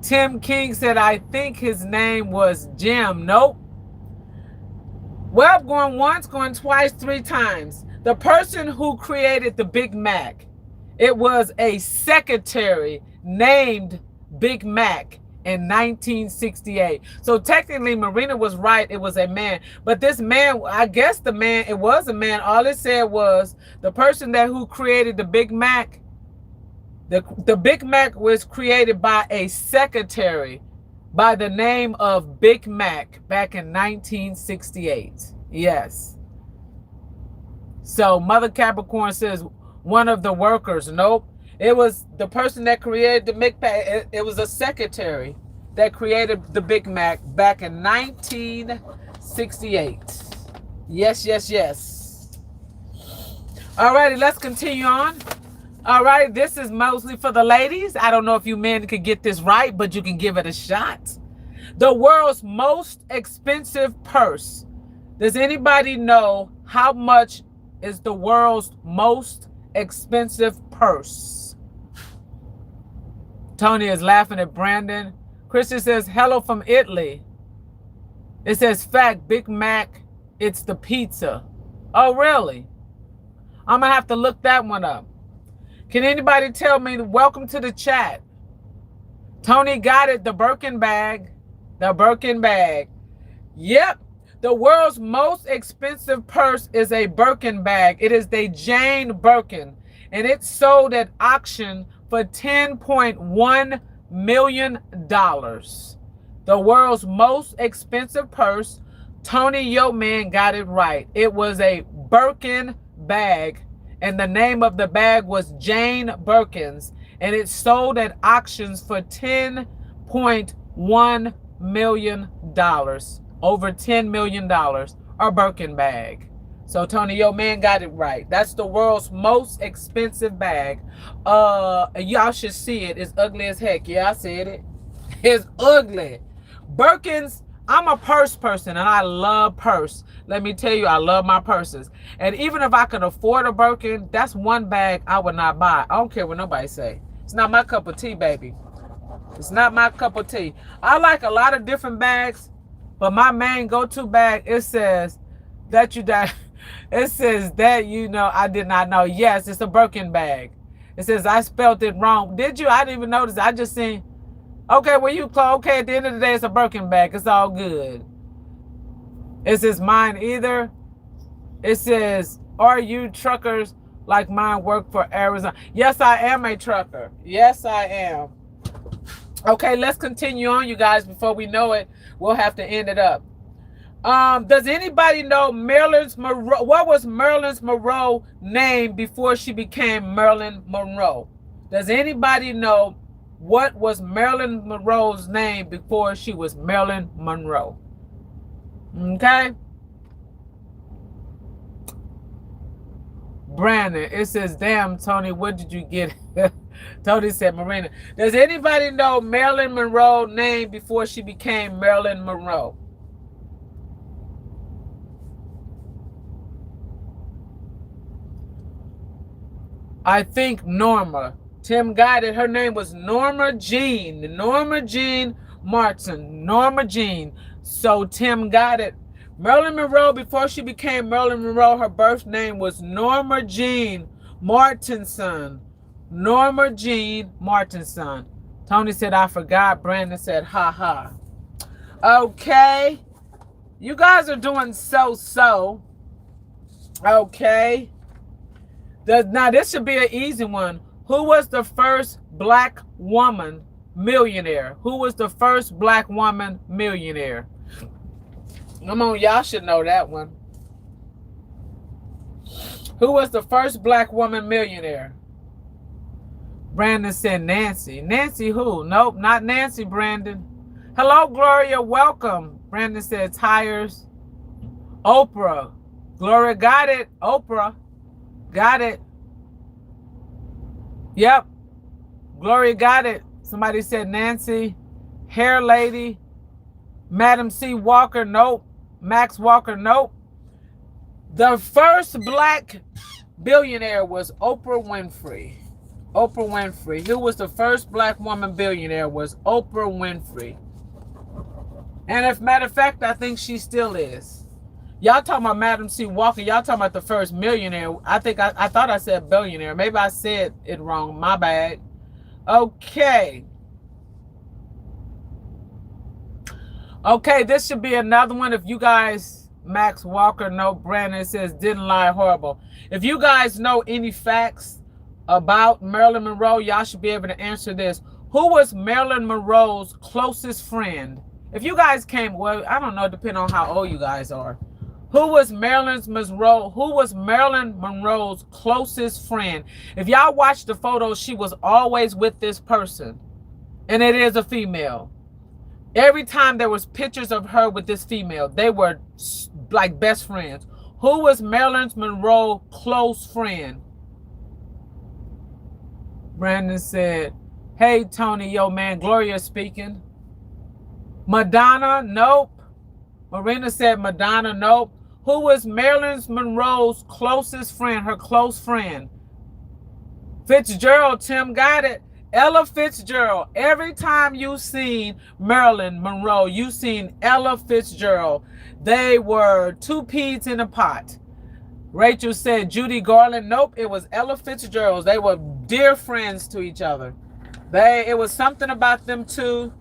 Tim King said, I think his name was Jim. Nope. Well, going once, going twice, 3 times. The person who created the Big Mac, it was a secretary named Big Mac in 1968. So technically, Marina was right. It was a man. But this man, I guess the man, it was a man. All it said was the person who created the Big Mac, the Big Mac was created by a secretary by the name of Big Mac back in 1968. Yes. So Mother Capricorn says one of the workers. Nope. It was the person that created the Big Mac. It was a secretary that created the Big Mac back in 1968. Yes, yes, yes. All righty, let's continue on. All right, this is mostly for the ladies. I don't know if you men could get this right, but you can give it a shot. The world's most expensive purse. Does anybody know how much is the world's most expensive purse? Tony is laughing at Brandon. Christian says, hello from Italy. It says, fact, Big Mac, it's the pizza. Oh, really? I'm going to have to look that one up. Can anybody tell me? Welcome to the chat. Tony got it. The Birkin bag. The Birkin bag. Yep. The world's most expensive purse is a Birkin bag. It is the Jane Birkin. And it's sold at auction for $10.1 million. The world's most expensive purse. Tony Yeoman got it right. It was a Birkin bag. And the name of the bag was Jane Birkins. And it sold at auctions for $10.1 million. Over $10 million. A Birkin bag. So Tony, your man got it right. That's the world's most expensive bag. Y'all should see it. It's ugly as heck. Yeah, I said it. It's ugly. Birkins, I'm a purse person and I love purse. Let me tell you, I love my purses. And even if I could afford a Birkin, that's one bag I would not buy. I don't care what nobody say. It's not my cup of tea, baby. It's not my cup of tea. I like a lot of different bags, but my main go-to bag, it says that you die. It says that, you know, I did not know. Yes, it's a Birkin bag. It says I spelled it wrong. Did you? I didn't even notice. I just seen. Okay, well, you close. Okay, at the end of the day, it's a Birkin bag. It's all good. It says mine either. It says, are you truckers like mine work for Arizona? Yes, I am a trucker. Yes, I am. Okay, let's continue on, you guys. Before we know it, we'll have to end it up. Does anybody know Marilyn Monroe? What was Marilyn Monroe's name before she became Marilyn Monroe? Does anybody know what was Marilyn Monroe's name before she was Marilyn Monroe? Okay. Brandon, it says, damn, Tony, what did you get? Tony said, Marina. Does anybody know Marilyn Monroe's name before she became Marilyn Monroe? I think Norma. Tim got it. Her name was Norma Jean. Norma Jean Martin. Norma Jean. So Tim got it. Marilyn Monroe, before she became Marilyn Monroe, her birth name was Norma Jean Martinson. Norma Jean Martinson. Tony said, I forgot. Brandon said, ha ha. Okay. You guys are doing so. Okay. Now, this should be an easy one. Who was the first black woman millionaire? Who was the first black woman millionaire? Come on, y'all should know that one. Who was the first black woman millionaire? Brandon said Nancy. Nancy who? Nope, not Nancy, Brandon. Hello, Gloria, welcome. Brandon said tires. Oprah. Gloria got it. Oprah. Got it. Yep. Gloria got it. Somebody said Nancy. Hair lady. Madam C. Walker. Nope. Max Walker. Nope. The first black billionaire was Oprah Winfrey. Oprah Winfrey. Who was the first black woman billionaire was Oprah Winfrey. And as a matter of fact, I think she still is. Y'all talking about Madam C. Walker. Y'all talking about the first millionaire. I think I thought I said billionaire. Maybe I said it wrong. My bad. Okay. Okay, this should be another one. If you guys, Max Walker, no, Brandon says didn't lie, horrible. If you guys know any facts about Marilyn Monroe, y'all should be able to answer this. Who was Marilyn Monroe's closest friend? If you guys came, well, I don't know, depending on how old you guys are. Who was Marilyn Monroe's closest friend? If y'all watch the photos, she was always with this person. And it is a female. Every time there was pictures of her with this female, they were like best friends. Who was Marilyn Monroe's close friend? Brandon said, hey, Tony, yo, man, Gloria speaking. Madonna, nope. Marina said Madonna, nope. Who was Marilyn Monroe's closest friend, her close friend? Fitzgerald, Tim got it. Ella Fitzgerald. Every time you seen Marilyn Monroe, you seen Ella Fitzgerald. They were two peas in a pot. Rachel said Judy Garland. Nope, it was Ella Fitzgerald. They were dear friends to each other. It was something about them two.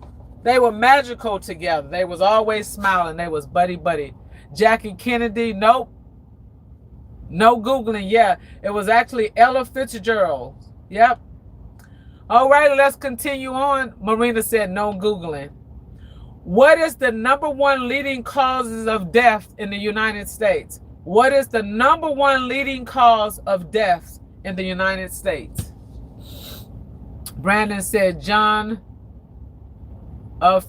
They were magical together. They was always smiling. They was buddy. Jackie Kennedy, nope. No Googling. Yeah, it was actually Ella Fitzgerald. Yep. All right, let's continue on. Marina said no Googling. What is the #1 leading causes of death in the United States? What is the #1 leading cause of deaths in the United States? Brandon said John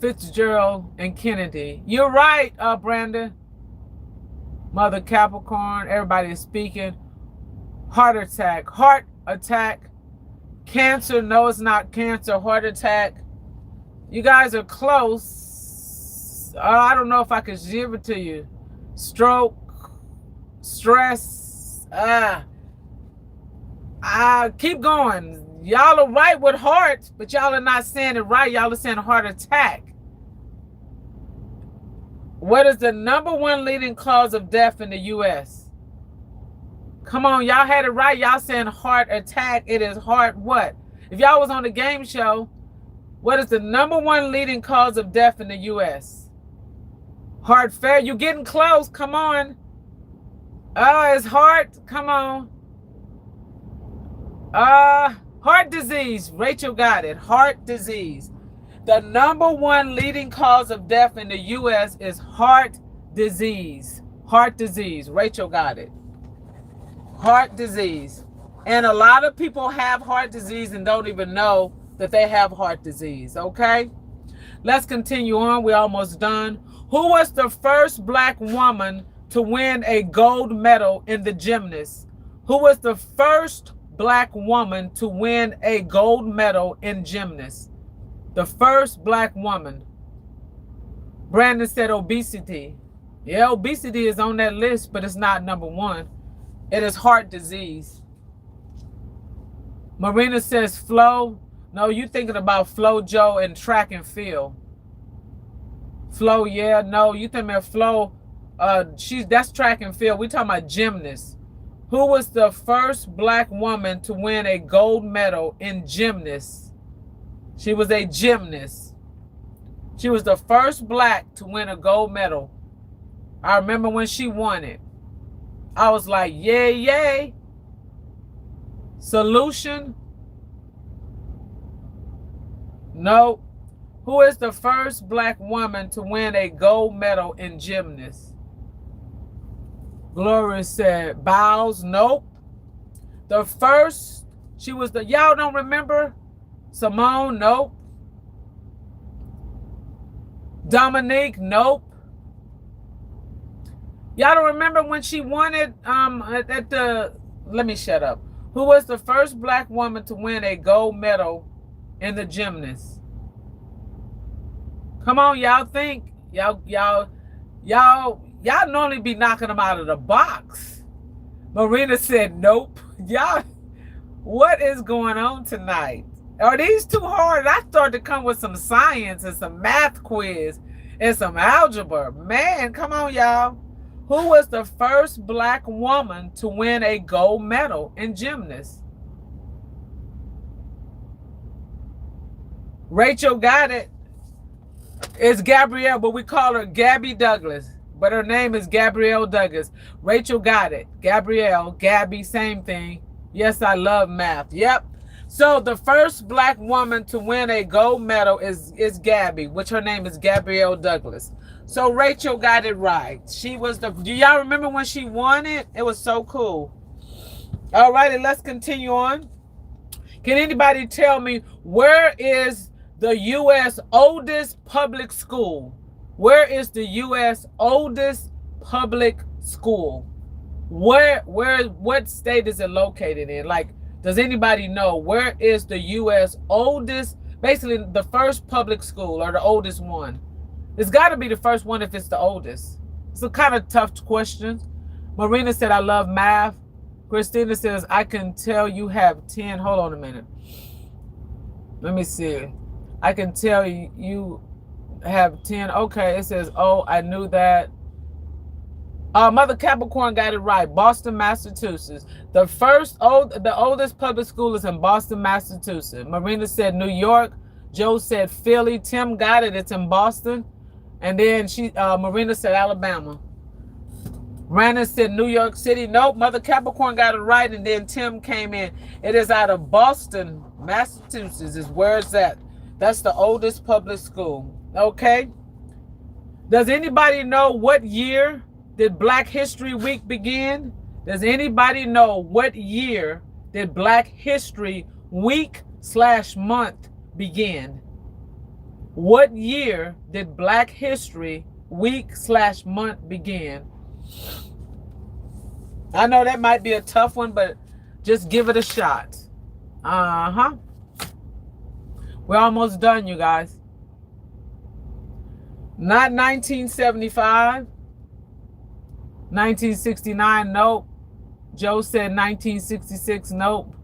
Fitzgerald and Kennedy. You're right, Brandon. Mother Capricorn, everybody is speaking. Heart attack. Cancer, no, it's not cancer. Heart attack. You guys are close. I don't know if I could give it to you. Stroke, stress. Keep going. Y'all are right with heart, but y'all are not saying it right. Y'all are saying heart attack. What is the #1 leading cause of death in the U.S.? Come on, y'all had it right. Y'all saying heart attack. It is heart what? If y'all was on the game show, what is the #1 leading cause of death in the U.S.? Heart failure. You getting close. Come on. Oh, it's heart. Come on. Heart disease. Rachel got it. Heart disease. The #1 leading cause of death in the U.S. is heart disease. Heart disease. Rachel got it. Heart disease. And a lot of people have heart disease and don't even know that they have heart disease. Okay? Let's continue on. We're almost done. Who was the first black woman to win a gold medal in the gymnast? Who was the first black woman to win a gold medal in gymnast? The first black woman. Brandon said obesity. Yeah, obesity is on that list, but it's not number one. It is heart disease. Marina says Flo. No, you thinking about Flo Jo and track and field. Flo, yeah, no, you thinking about Flo. That's track and field. We talking about gymnast. Who was the first black woman to win a gold medal in gymnast? She was a gymnast. She was the first black to win a gold medal. I remember when she won it. I was like, yay, yay. Solution? No. Who is the first black woman to win a gold medal in gymnast? Gloria said, Bowles, nope. The first, she was the, y'all don't remember? Simone, nope. Dominique, nope. Y'all don't remember when she won it at the, let me shut up. Who was the first black woman to win a gold medal in the gymnast? Come on, y'all think. Y'all normally be knocking them out of the box. Marina said, nope. Y'all, what is going on tonight? Are these too hard? I started to come with some science and some math quiz and some algebra. Man, come on, y'all. Who was the first black woman to win a gold medal in gymnastics? Rachel got it. It's Gabrielle, but we call her Gabby Douglas. But her name is Gabrielle Douglas. Rachel got it. Gabrielle, Gabby, same thing. Yes, I love math. Yep. So the first black woman to win a gold medal is Gabby, which her name is Gabrielle Douglas. So Rachel got it right. She was the, do y'all remember when she won it? It was so cool. All righty, let's continue on. Can anybody tell me where is the U.S. oldest public school? Where is the U.S. oldest public school? What state is it located in? Like, does anybody know where is the U.S. oldest, basically the first public school or the oldest one? It's got to be the first one if it's the oldest. It's a kind of tough question. Marina said, I love math. Christina says, I can tell you have 10. Hold on a minute. Let me see. I can tell you have 10. Okay, it says, oh, I knew that. Mother Capricorn got it right. Boston, Massachusetts. The oldest public school is in Boston, Massachusetts. Marina said New York. Joe said Philly. Tim got it. It's in Boston. And then Marina said Alabama. Brandon said New York City. Nope, Mother Capricorn got it right. And then Tim came in. It is out of Boston, Massachusetts is where it's at. That's the oldest public school. Okay. Does anybody know what year did Black History Week begin? Does anybody know what year did Black History Week/month begin? What year did Black History Week/month begin? I know that might be a tough one, but just give it a shot. We're almost done, you guys. Not 1975. 1969, nope. Joe said 1966, nope.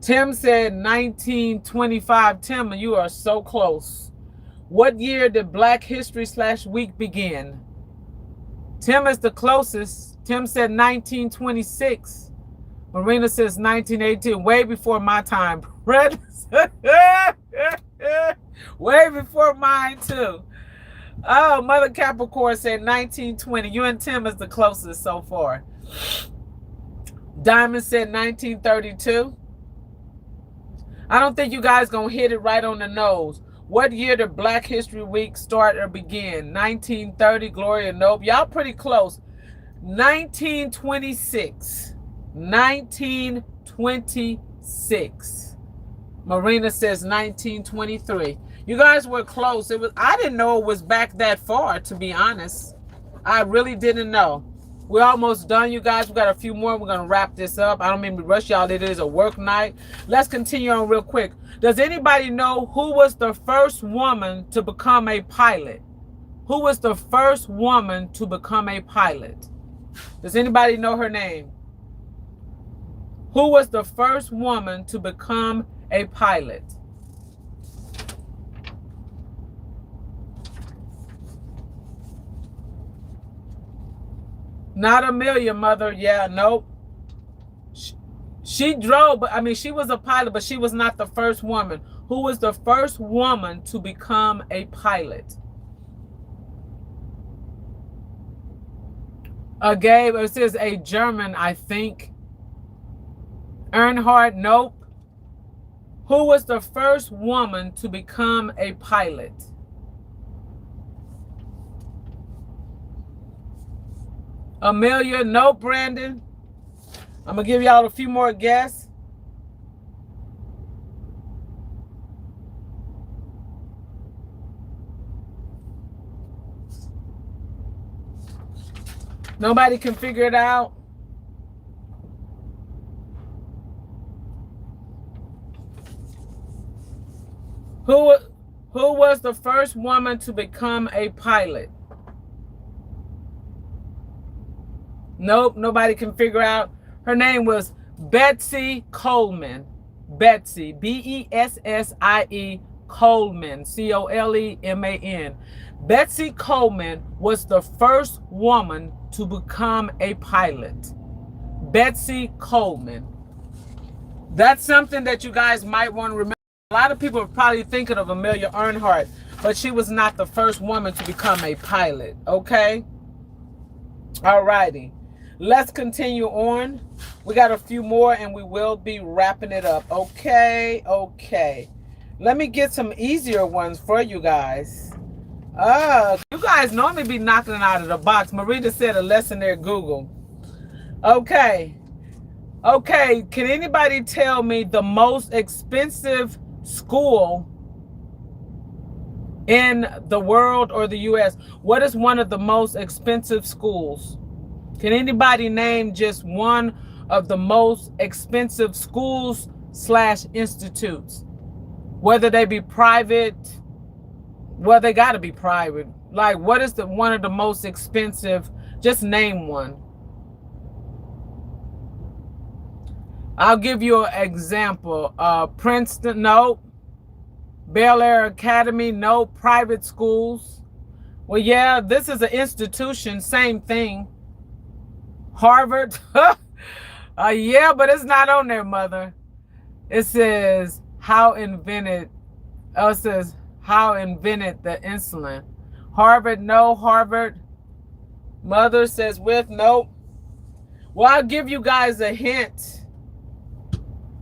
Tim said 1925. Tim, you are so close. What year did Black History/Week begin? Tim is the closest. Tim said 1926. Marina says 1918, way before my time. Way before mine too. Oh, Mother Capricorn said 1920. You and Tim is the closest so far. Diamond said 1932. I don't think you guys gonna hit it right on the nose. What year did Black History Week start or begin? 1930, Gloria, nope. Y'all pretty close. 1926. 1926. Marina says 1923. You guys were close. I didn't know it was back that far, to be honest. I really didn't know. We're almost done, you guys. We got a few more. We're going to wrap this up. I don't mean to rush y'all. It is a work night. Let's continue on real quick. Does anybody know who was the first woman to become a pilot? Who was the first woman to become a pilot? Does anybody know her name? Who was the first woman to become a pilot? Not Amelia, mother. Yeah, nope. She drove, but I mean, she was a pilot, but she was not the first woman. Who was the first woman to become a pilot? Gabe, it says a German, I think. Earnhardt, nope. Who was the first woman to become a pilot? Amelia, nope. Brandon, I'm going to give y'all a few more guesses. Nobody can figure it out. Who was the first woman to become a pilot? Nope, nobody can figure out. Her name was Bessie Coleman. Bessie, B-E-S-S-I-E, Coleman, C-O-L-E-M-A-N. Bessie Coleman was the first woman to become a pilot. Bessie Coleman. That's something that you guys might want to remember. A lot of people are probably thinking of Amelia Earnhardt, but she was not the first woman to become a pilot, okay? All righty. Let's continue on. We got a few more and we will be wrapping it up. Okay. Let me get some easier ones for you guys. You guys normally be knocking it out of the box. Marita said a lesson there, Google. Okay. Can anybody tell me the most expensive school in the world or the U.S.? What is one of the most expensive schools? Can anybody name just one of the most expensive schools / institutes? Whether they be private, well, they got to be private. Like, what is one of the most expensive? Just name one. I'll give you an example. Princeton, no. Bel Air Academy, no. Private schools. Well, yeah, this is an institution, same thing. Harvard, yeah, but it's not on there, mother. It says how invented. It says how invented the insulin. Harvard, no. Harvard, mother says with, nope. Well, I'll give you guys a hint.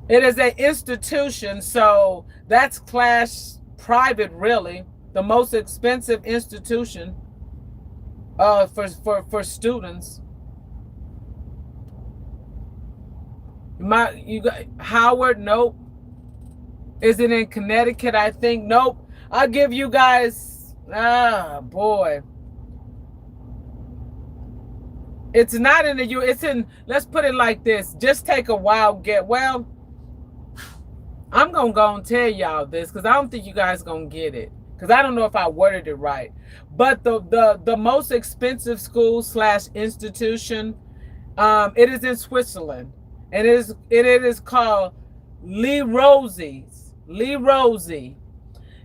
It is an institution, so that's class private, really. The most expensive institution for students. You got Howard, nope. Is it in Connecticut? I think, nope. I'll give you guys, boy. It's not in the U. It's in, let's put it like this. Just take a wild guess. Well, I'm going to go and tell y'all this because I don't think you guys going to get it. Because I don't know if I worded it right. But the most expensive school / institution, it is in Switzerland. And it is called Lee Rosie's.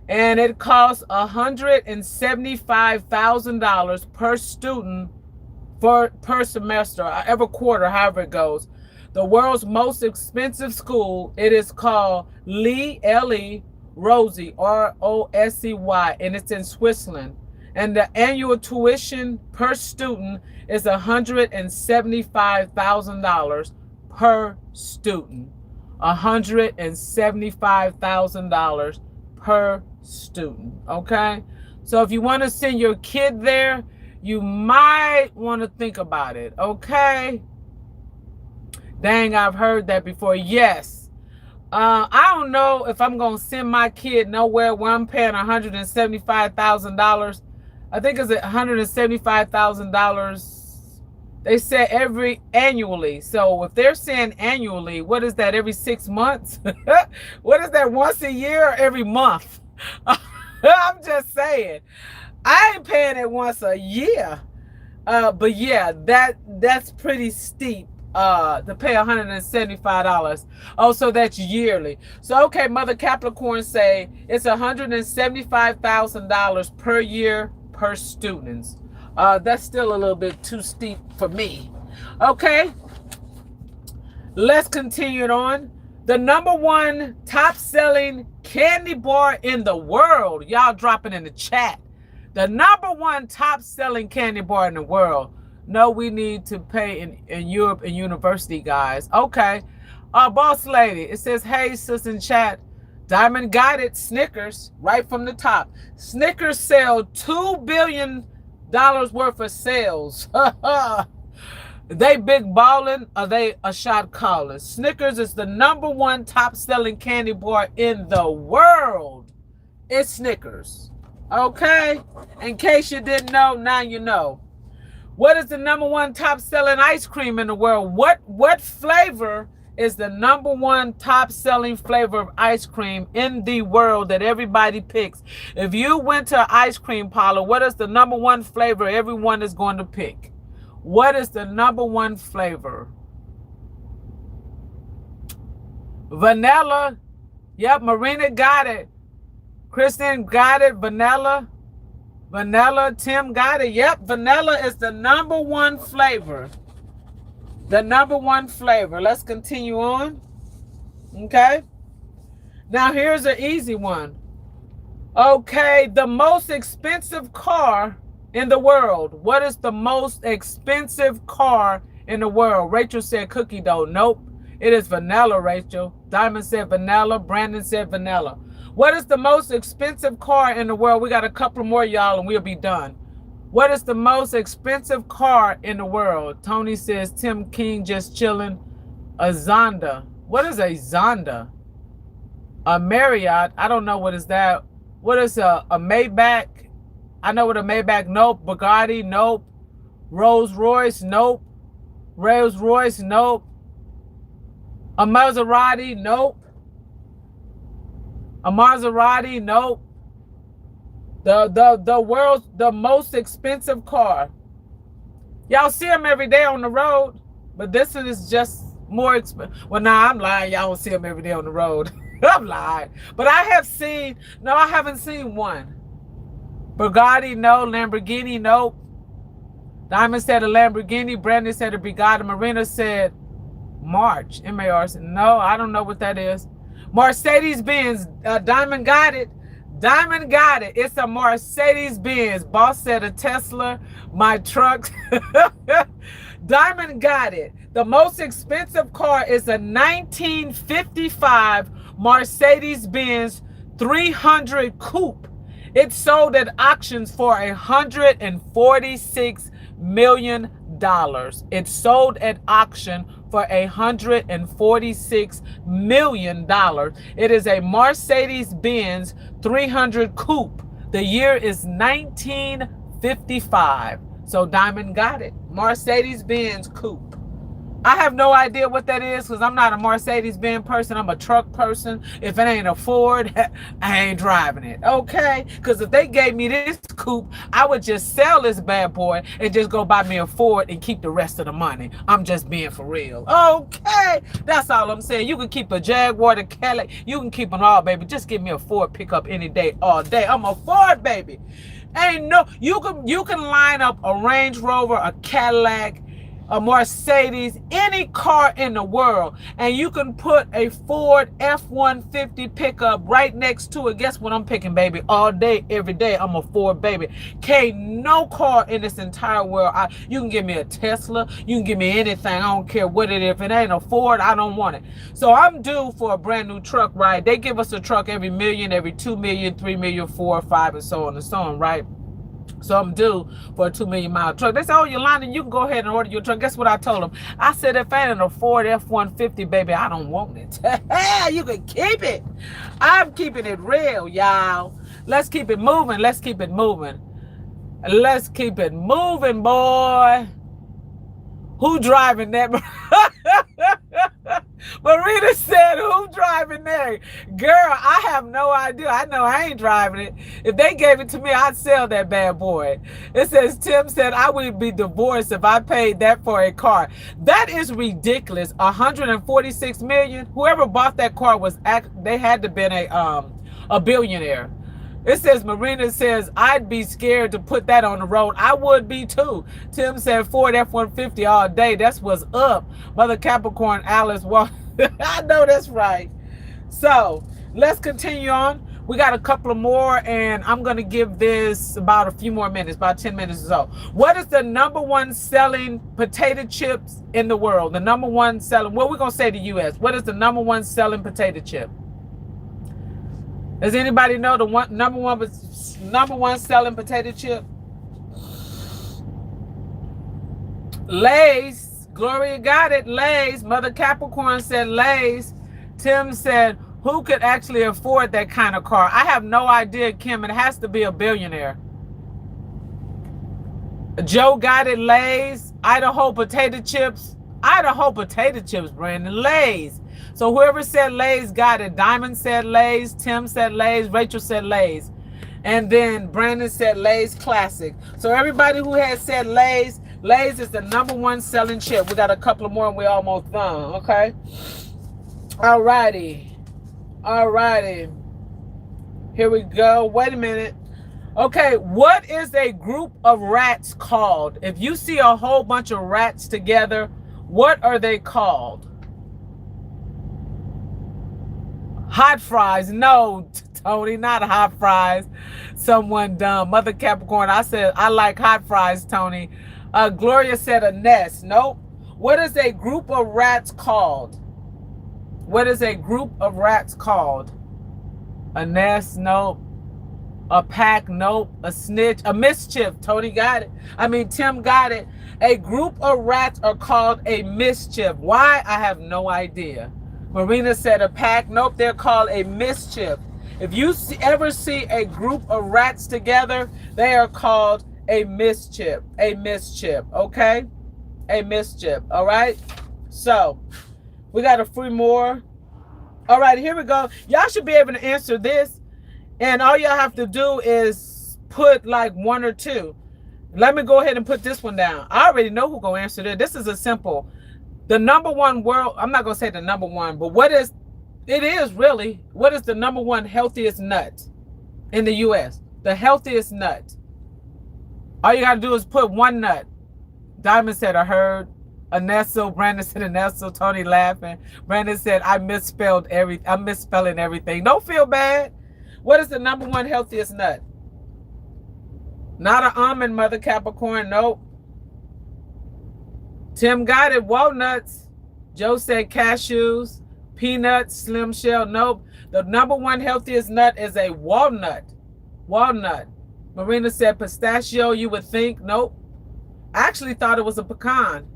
And it costs $175,000 per student per semester, every quarter, however it goes. The world's most expensive school, it is called Lee, L-E, Rosie, R-O-S-E-Y, and it's in Switzerland. And the annual tuition per student is $175,000 per student. $175,000 per student. Okay, so if you want to send your kid there, you might want to think about it. Okay. Dang, I've heard that before. Yes. I don't know if I'm gonna send my kid nowhere where I'm paying $175,000. I think it's $175,000. They said annually. So if they're saying annually, what is that? Every 6 months? What is that? Once a year or every month? I'm just saying. I ain't paying it once a year. But yeah, that's pretty steep. To pay $175. Oh, so that's yearly. So okay, Mother Capricorn say it's $175,000 per year per students. That's still a little bit too steep for me. Okay, let's continue it on. The #1 top selling candy bar in the world. Y'all dropping in the chat. The #1 top selling candy bar in the world. No, we need to pay in Europe and university, guys. Okay. Boss lady, it says, hey, sis in chat. Diamond Guided Snickers, right from the top. Snickers sell $2 billion worth of sales. They big ballin', or they a shot calling? Snickers is the #1 top selling candy bar in the world. It's Snickers. Okay? In case you didn't know, now you know. What is the #1 top selling ice cream in the world? What flavor is the #1 top selling flavor of ice cream in the world that everybody picks? If you went to an ice cream parlor, what is the #1 flavor everyone is going to pick? What is the #1 flavor? Vanilla. Yep, Marina got it. Kristen got it. Vanilla. Vanilla. Tim got it. Yep, vanilla is the #1 flavor. The #1 flavor. Let's continue on. Okay. Now here's an easy one. Okay, the most expensive car in the world. What is the most expensive car in the world? Rachel said cookie dough. Nope. It is vanilla, Rachel. Diamond said vanilla. Brandon said vanilla. What is the most expensive car in the world? We got a couple more, y'all, and we'll be done. What is the most expensive car in the world? Tony says Tim King just chilling. A Zonda. What is a Zonda? A Marriott. I don't know what is that. What is a Maybach? I know what a Maybach. Nope. Bugatti. Nope. Rolls Royce. Nope. Rolls Royce. Nope. A Maserati. Nope. A Maserati. Nope. The world's the most expensive car. Y'all see them every day on the road, but this is just more expensive. Well, nah, I'm lying. Y'all don't see them every day on the road. I'm lying. But I have seen, no, I haven't seen one. Bugatti, no. Lamborghini, nope. Diamond said a Lamborghini. Brandon said a Bugatti. Marina said March. M-A-R-C. No, I don't know what that is. Mercedes-Benz. Diamond got it. Diamond got it. It's a Mercedes-Benz. Boss said a Tesla. My truck. Diamond got it. The most expensive car is a 1955 Mercedes-Benz 300 coupe. It sold at auctions for $146 million. It sold at auction for $146 million. It is a Mercedes-Benz 300 coupe. The year is 1955. So Diamond got it. Mercedes-Benz coupe. I have no idea what that is because I'm not a Mercedes-Benz person. I'm a truck person. If it ain't a Ford, I ain't driving it. Okay? Because if they gave me this coupe, I would just sell this bad boy and just go buy me a Ford and keep the rest of the money. I'm just being for real. Okay? That's all I'm saying. You can keep a Jaguar, the Cadillac. You can keep them all, baby. Just give me a Ford pickup any day, all day. I'm a Ford, baby. Ain't no, you can line up a Range Rover, a Cadillac, a Mercedes, any car in the world, and you can put a Ford F-150 pickup right next to it. Guess what I'm picking, baby? All day, every day, I'm a Ford, baby. Can't no car in this entire world. You can give me a Tesla. You can give me anything. I don't care what it is. If it ain't a Ford, I don't want it. So I'm due for a brand new truck, right? They give us a truck every million, every 2 million, 3 million, 4, 5, and so on and so on, right? So I'm due for a 2 million mile truck. They said, oh, Yolanda, you can go ahead and order your truck. Guess what I told them? I said, if I ain't a Ford F-150, baby, I don't want it. You can keep it. I'm keeping it real, y'all. Let's keep it moving. Let's keep it moving. Let's keep it moving, boy. Who driving that? Marina said, who driving there? Girl, I have no idea. I know I ain't driving it. If they gave it to me, I'd sell that bad boy. It says, Tim said, I would be divorced if I paid that for a car. That is ridiculous. 146 million. Whoever bought that car they had to been a billionaire. It says, Marina says, I'd be scared to put that on the road. I would be too. Tim said, Ford F-150 all day. That's what's up. Mother Capricorn, Alice. Well, I know that's right. So let's continue on. We got a couple of more, and I'm going to give this about a few more minutes, about 10 minutes or so. What is the #1 selling potato chips in the world? The #1 selling, well, we're going to say the U.S. What is the #1 selling potato chip? Does anybody know the number one selling potato chip? Lay's. Gloria got it. Lay's. Mother Capricorn said Lay's. Tim said, who could actually afford that kind of car? I have no idea, Kim. It has to be a billionaire. Joe got it. Lay's. Idaho potato chips. Idaho potato chips, Brandon. Lay's. So whoever said Lay's got it. Diamond said Lay's. Tim said Lay's. Rachel said Lay's. And then Brandon said Lay's Classic. So everybody who has said Lay's, Lay's is the #1 selling chip. We got a couple of more and we're almost done. Okay. All righty. All righty. Here we go. Wait a minute. Okay. What is a group of rats called? If you see a whole bunch of rats together, what are they called? Hot fries. No, Tony, not hot fries. Someone dumb. Mother Capricorn, I said, I like hot fries, Tony. Gloria said a nest. Nope. What is a group of rats called? What is a group of rats called? A nest? Nope. A pack? Nope. A snitch? A mischief. Tony got it. Tim got it. A group of rats are called a mischief. Why? I have no idea. Marina said a pack. Nope, they're called a mischief. If you ever see a group of rats together, they are called a mischief. A mischief, okay? A mischief, all right? So, we got a few more. All right, here we go. Y'all should be able to answer this. And all y'all have to do is put like 1 or 2. Let me go ahead and put this one down. I already know who's going to answer this. This is a simple. The #1 world, I'm not going to say the #1, but what is the #1 healthiest nut in the U.S.? The healthiest nut. All you got to do is put 1 nut. Diamond said, I heard. A nestle. Brandon said a nestle. Tony laughing. Brandon said, I'm misspelling everything. Don't feel bad. What is the #1 healthiest nut? Not an almond, Mother Capricorn. Nope. Tim got it. Walnuts. Joe said cashews. Peanuts. Slim shell. Nope. The #1 healthiest nut is a walnut. Walnut. Marina said pistachio. You would think. Nope. I actually thought it was a pecan.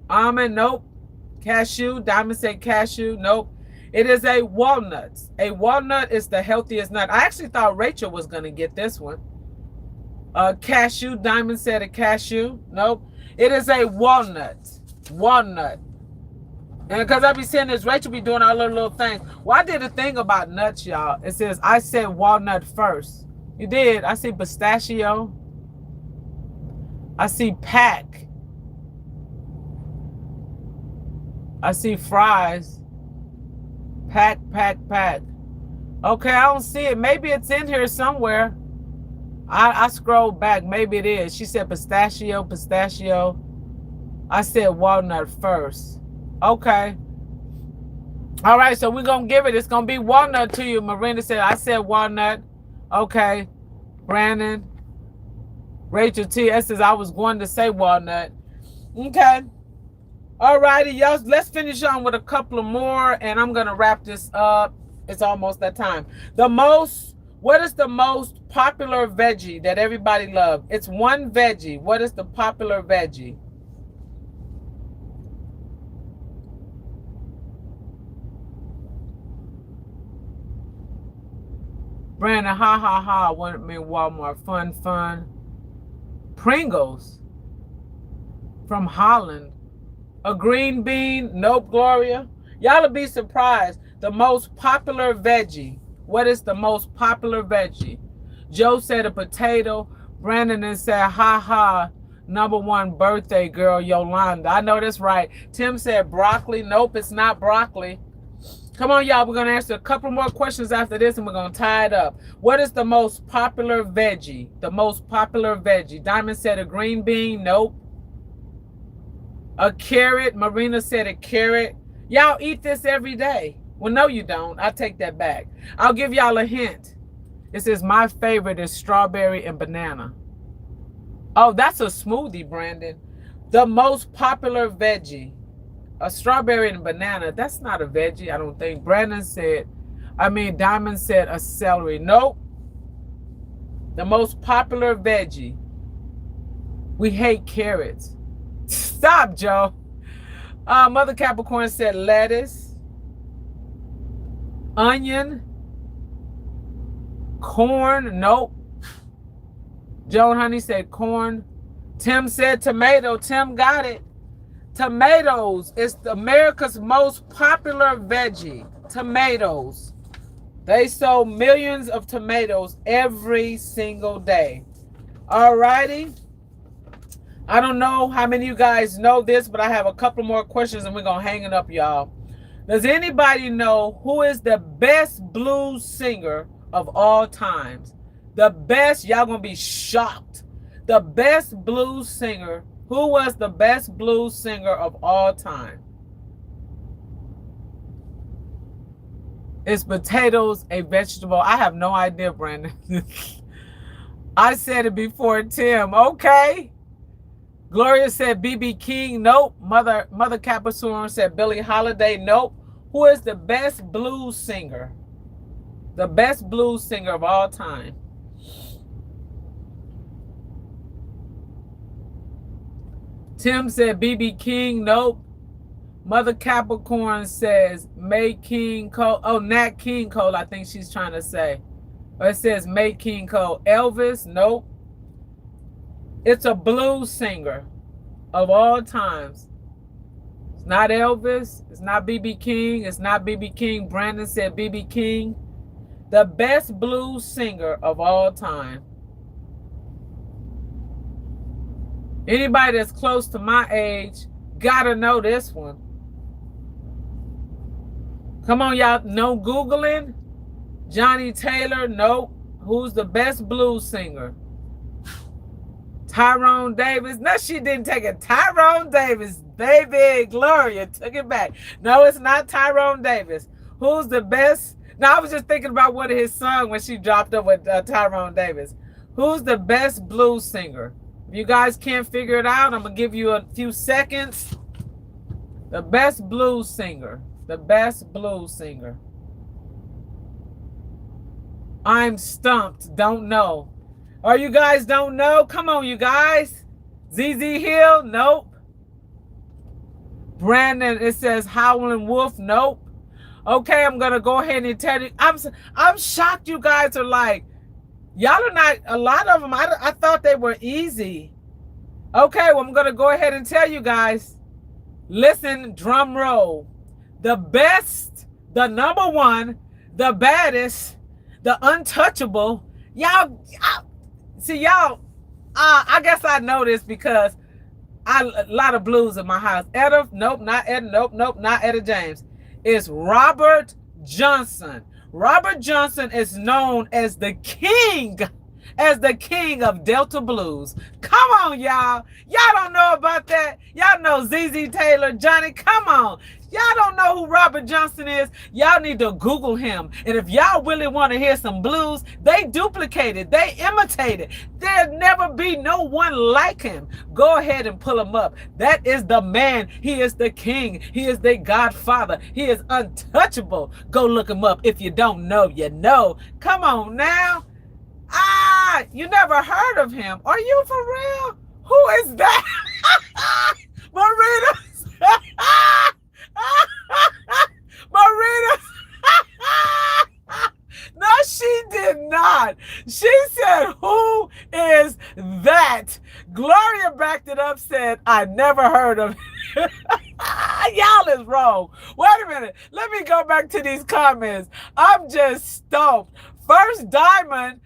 Almond. Nope. Cashew. Diamond said cashew. Nope. It is a walnut. A walnut is the healthiest nut. I actually thought Rachel was going to get this one. Cashew. Diamond said a cashew. Nope. It is a walnut. Walnut. And because I be saying this, Rachel be doing all her little things. Well, I did a thing about nuts, y'all. It says, I said walnut first. You did. I see pistachio. I see pack. I see fries. Pack. Okay, I don't see it. Maybe it's in here somewhere. I scrolled back. Maybe it is. She said pistachio. I said walnut first. Okay. All right, so we're going to give it. It's going to be walnut to you. Marina said, I said walnut. Okay. Brandon. Rachel T. says, I was going to say walnut. Okay. All righty, y'all. Let's finish on with a couple of more, and I'm going to wrap this up. It's almost that time. What is the most popular veggie that everybody loves? It's one veggie. What is the popular veggie? Brandon, ha ha ha. Want me Walmart. Fun. Pringles from Holland. A green bean. Nope, Gloria. Y'all will be surprised. The most popular veggie. What is the most popular veggie? Joe said a potato. Brandon said, ha ha. Number one birthday girl, Yolanda. I know that's right. Tim said broccoli. Nope, it's not broccoli. Come on, y'all. We're going to answer a couple more questions after this, and we're going to tie it up. What is the most popular veggie? The most popular veggie. Diamond said a green bean. Nope. A carrot. Marina said a carrot. Y'all eat this every day. Well, no, you don't. I take that back. I'll give y'all a hint. It says my favorite is strawberry and banana. Oh, that's a smoothie, Brandon. The most popular veggie. A strawberry and banana. That's not a veggie, I don't think. Diamond said a celery. Nope. The most popular veggie. We hate carrots. Stop, Joe. Mother Capricorn said lettuce. Onion. Corn. Nope. Joan Honey said corn. Tim said tomato. Tim got it. Tomatoes is America's most popular veggie. Tomatoes. They sold millions of tomatoes every single day. All righty. I don't know how many of you guys know this, but I have a couple more questions and we're going to hang it up, y'all. Does anybody know who is the best blues singer of all times? The best, y'all going to be shocked. The best blues singer. Who was the best blues singer of all time? Is potatoes a vegetable? I have no idea, Brandon. I said it before, Tim. Okay. Gloria said B.B. King. Nope. Mother Capricorn said Billie Holiday. Nope. Who is the best blues singer? The best blues singer of all time. Tim said B.B. King. Nope. Mother Capricorn says May King Cole. Oh, Nat King Cole, I think she's trying to say. Or it says May King Cole. Elvis. Nope. It's a blues singer of all times. It's not Elvis. It's not B.B. King. It's not B.B. King. Brandon said B.B. King. The best blues singer of all time. Anybody that's close to my age gotta know this one. Come on, y'all. No Googling? Johnny Taylor? Nope. Who's the best blues singer? Tyrone Davis? No, she didn't take it. Tyrone Davis. Baby, Gloria took it back. No, it's not Tyrone Davis. Who's the best? Now, I was just thinking about one of his songs when she dropped up with Tyrone Davis. Who's the best blues singer? If you guys can't figure it out, I'm going to give you a few seconds. The best blues singer. The best blues singer. I'm stumped. Don't know. Or you guys don't know? Come on, you guys. ZZ Hill? Nope. Brandon, it says Howlin' Wolf? Nope. Okay, I'm going to go ahead and tell you. I'm shocked you guys are like, y'all are not, a lot of them, I thought they were easy. Okay, well, I'm going to go ahead and tell you guys. Listen, drum roll. The best, the number one, the baddest, the untouchable. Y'all, see, y'all, I guess I know this because a lot of blues in my house. Etta, nope, not Etta, nope, not Etta James. It's Robert Johnson. Robert Johnson is known as the king as the king of Delta blues. Come on, y'all. Y'all don't know about that? Y'all know ZZ Taylor, Johnny. Come on. Y'all don't know who Robert Johnson is? Y'all need to Google him. And if y'all really want to hear some blues, they duplicated, they imitated. There'll never be no one like him. Go ahead and pull him up. That is the man. He is the king. He is the godfather. He is untouchable. Go look him up. If you don't know, you know. Come on now. You never heard of him. Are you for real? Who is that? Marita. Marita. No, she did not. She said, who is that? Gloria backed it up, said, I never heard of it. Y'all is wrong. Wait a minute. Let me go back to these comments. I'm just stumped. First, Diamond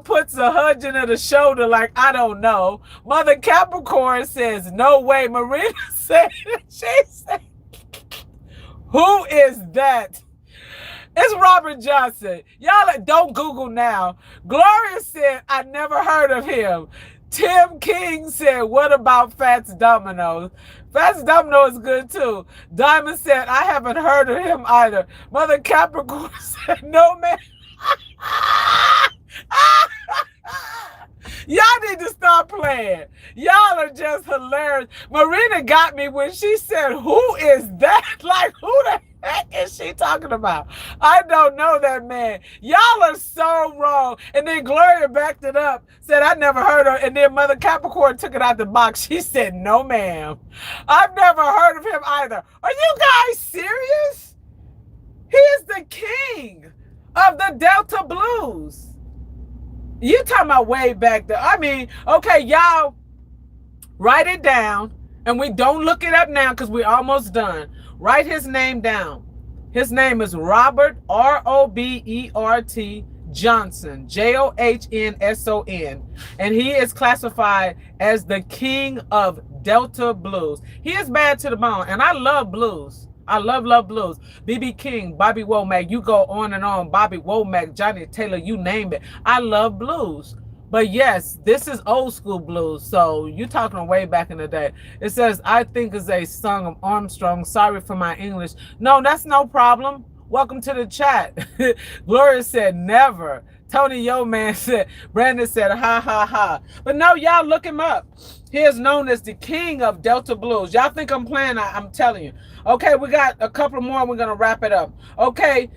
puts a hudging of the shoulder like, I don't know. Mother Capricorn says, no way. Marina said, she said, who is that? It's Robert Johnson. Y'all don't Google now. Gloria said, I never heard of him. Tim King said, what about Fats Domino? Fats Domino is good too. Diamond said, I haven't heard of him either. Mother Capricorn said, no man. Y'all need to stop playing. Y'all are just hilarious. Marina got me when she said, who is that? Like, who the heck is she talking about? I don't know that man. Y'all are so wrong. And then Gloria backed it up, said, I never heard of it. And then Mother Capricorn took it out the box. She said, no, ma'am. I've never heard of him either. Are you guys serious? He is the king of the Delta blues. You talking about way back there. I mean, okay, y'all write it down, and we don't look it up now because we're almost done. Write his name down. His name is Robert, R-O-B-E-R-T, Johnson, Johnsson, and he is classified as the king of Delta blues. He is bad to the bone, and I love blues. I love blues. B.B. King, Bobby Womack, you go on and on. Bobby Womack, Johnny Taylor, you name it. I love blues. But yes, this is old school blues. So you talking way back in the day. It says, I think is a song of Armstrong. Sorry for my English. No, that's no problem. Welcome to the chat. Gloria said, never. Tony Yo Man said, Brandon said, ha, ha, ha. But no, y'all look him up. He is known as the king of Delta blues. Y'all think I'm playing? I'm telling you. Okay, we got a couple more. We're going to wrap it up. Okay,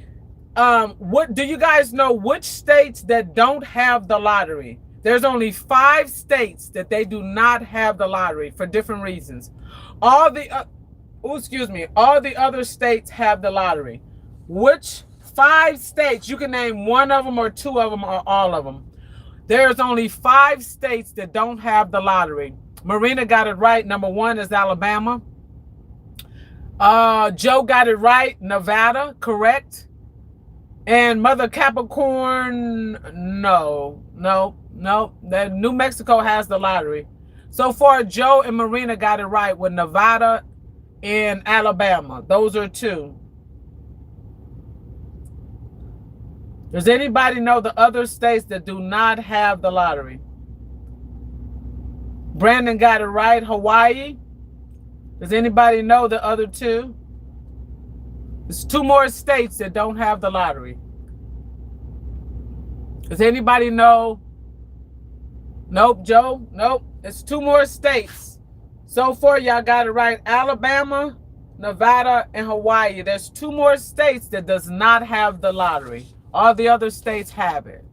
what do you guys know which states that don't have the lottery? There's only 5 states that they do not have the lottery for different reasons. All the other states have the lottery. Which 5 states? You can name one of them or 2 of them or all of them. There's only 5 states that don't have the lottery. Marina got it right. Number 1 is Alabama. Joe got it right. Nevada, correct. And Mother Capricorn, no. New Mexico has the lottery. So far, Joe and Marina got it right with Nevada and Alabama. Those are 2. Does anybody know the other states that do not have the lottery? Brandon got it right. Hawaii. Does anybody know the other 2? There's 2 more states that don't have the lottery. Does anybody know? Nope, Joe. Nope. It's 2 more states. So far, y'all got it right. Alabama, Nevada, and Hawaii. There's 2 more states that does not have the lottery. All the other states have it.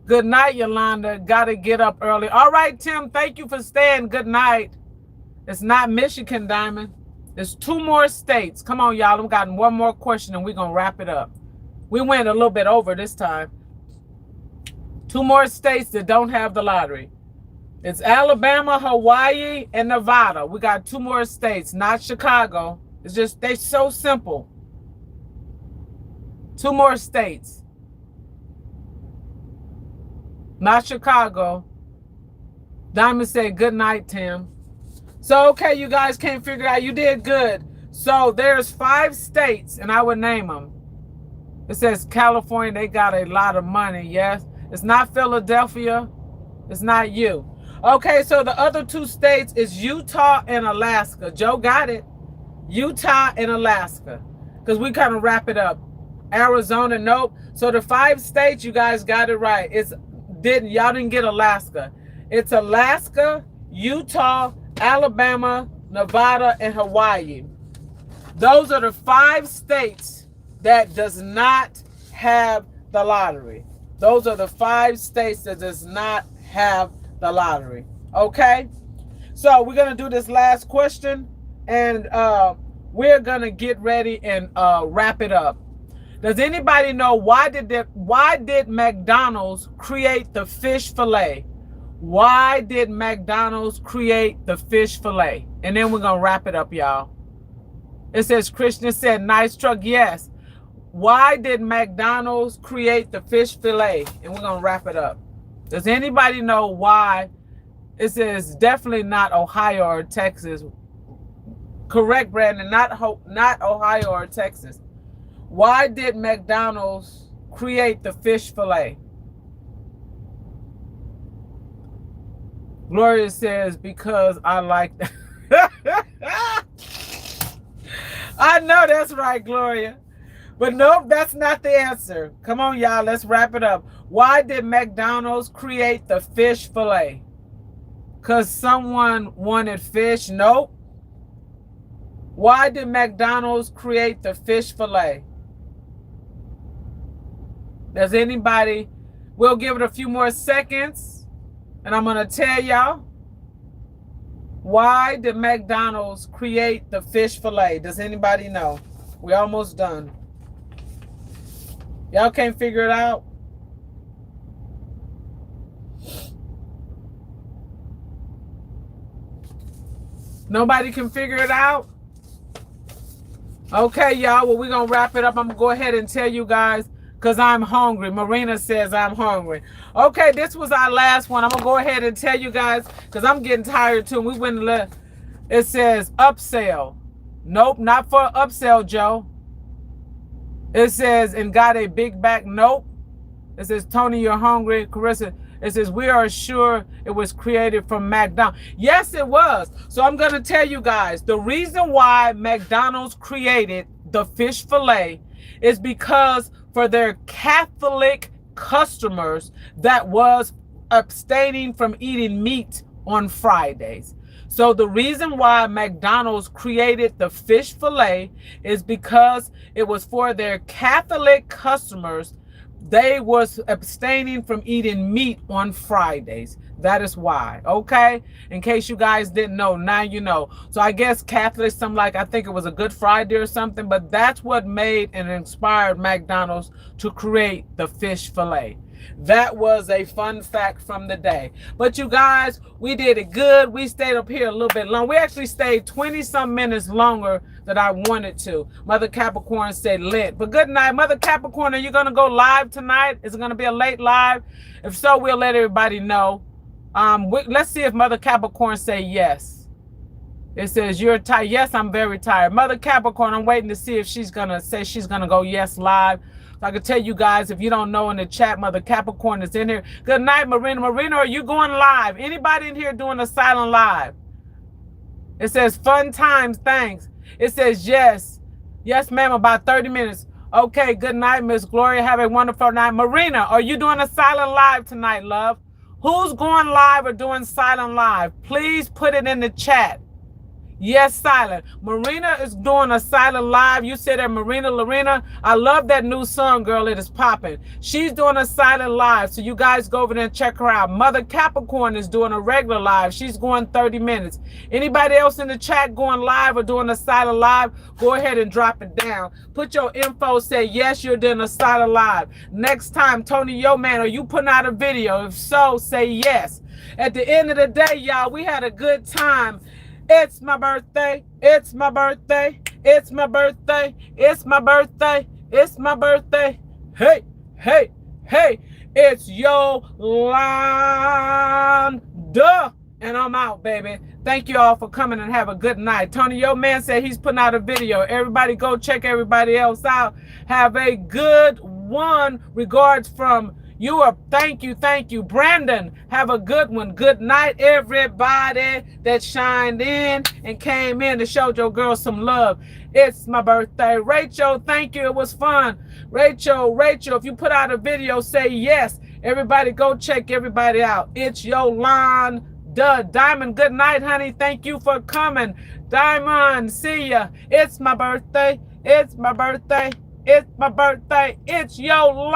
Good night, Yolanda. Got to get up early. All right, Tim. Thank you for staying. Good night. It's not Michigan, Diamond. There's 2 more states. Come on, y'all. We've got one more question, and we're going to wrap it up. We went a little bit over this time. 2 more states that don't have the lottery. It's Alabama, Hawaii, and Nevada. We got 2 more states, not Chicago. It's just, they're so simple. 2 more states. Not Chicago. Diamond said, good night, Tim. So, okay, you guys can't figure it out. You did good. So, there's 5 states, and I would name them. It says California, they got a lot of money, yes. It's not Philadelphia. It's not you. Okay, so the other 2 states is Utah and Alaska. Joe got it. Utah and Alaska. Because we kind of wrap it up. Arizona, nope. So the 5 states, you guys got it right. Y'all didn't get Alaska. It's Alaska, Utah, Alabama, Nevada, and Hawaii. Those are the 5 states that does not have the lottery. Those are the 5 states that does not have the lottery. Okay? So we're going to do this last question, and we're going to get ready and wrap it up. Does anybody know why did McDonald's create the fish fillet? Why did McDonald's create the fish fillet? And then we're going to wrap it up, y'all. It says, Christian said, nice truck. Yes. Why did McDonald's create the fish fillet? And we're going to wrap it up. Does anybody know why? It says definitely not Ohio or Texas. Correct, Brandon. Not Ohio or Texas. Why did McDonald's create the fish fillet? Gloria says, because I like that. I know that's right, Gloria. But nope, that's not the answer. Come on, y'all. Let's wrap it up. Why did McDonald's create the fish fillet? Because someone wanted fish? Nope. Why did McDonald's create the fish fillet? Does anybody? We'll give it a few more seconds. And I'm going to tell y'all. Why did McDonald's create the fish fillet? Does anybody know? We're almost done. Y'all can't figure it out? Nobody can figure it out? Okay, y'all. Well, we're going to wrap it up. I'm going to go ahead and tell you guys because I'm hungry. Marina says I'm hungry. Okay, this was our last one. I'm going to go ahead and tell you guys because I'm getting tired too. We went and it says upsell. Nope, not for upsell, Joe. It says, and got a big back. Nope. It says, Tony, you're hungry. Carissa, it says, we are sure it was created from McDonald's. Yes, it was. So I'm going to tell you guys, the reason why McDonald's created the fish fillet is because for their Catholic customers that was abstaining from eating meat on Fridays. So the reason why McDonald's created the fish fillet is because it was for their Catholic customers. They was abstaining from eating meat on Fridays. That is why. Okay? In case you guys didn't know, now you know. So I guess Catholics, I think it was a Good Friday or something, but that's what made and inspired McDonald's to create the fish fillet. That was a fun fact from the day. But you guys, we did it good. We stayed up here a little bit long. We actually stayed 20-some minutes longer than I wanted to. Mother Capricorn said lit. But good night. Mother Capricorn, are you going to go live tonight? Is it going to be a late live? If so, we'll let everybody know. Let's see if Mother Capricorn say yes. It says you're tired. Yes, I'm very tired. Mother Capricorn, I'm waiting to see if she's going to say she's going to go yes live. I can tell you guys, if you don't know in the chat, Mother Capricorn is in here. Good night, Marina. Marina, are you going live? Anybody in here doing a silent live? It says fun times, thanks. It says yes. Yes, ma'am, about 30 minutes. Okay, good night, Miss Gloria. Have a wonderful night. Marina, are you doing a silent live tonight, love? Who's going live or doing silent live? Please put it in the chat. Yes, silent. Marina is doing a silent live. You said that, Marina Lorena. I love that new song, girl. It is popping. She's doing a silent live. So you guys go over there and check her out. Mother Capricorn is doing a regular live. She's going 30 minutes. Anybody else in the chat going live or doing a silent live, go ahead and drop it down. Put your info. Say, yes, you're doing a silent live. Next time, Tony, yo, man, are you putting out a video? If so, say yes. At the end of the day, y'all, we had a good time. It's my birthday. It's my birthday. It's my birthday. It's my birthday. It's my birthday. Hey, hey, hey. It's Yolanda. And I'm out, baby. Thank you all for coming and have a good night. Tony, your man said he's putting out a video. Everybody go check everybody else out. Have a good one. Regards from You are, thank you, thank you. Brandon, have a good one. Good night, everybody that shined in and came in to show your girl some love. It's my birthday. Rachel, thank you. It was fun. Rachel, if you put out a video, say yes. Everybody go check everybody out. It's Yolanda. Diamond, good night, honey. Thank you for coming. Diamond, see ya. It's my birthday. It's my birthday. It's my birthday. It's Yolanda.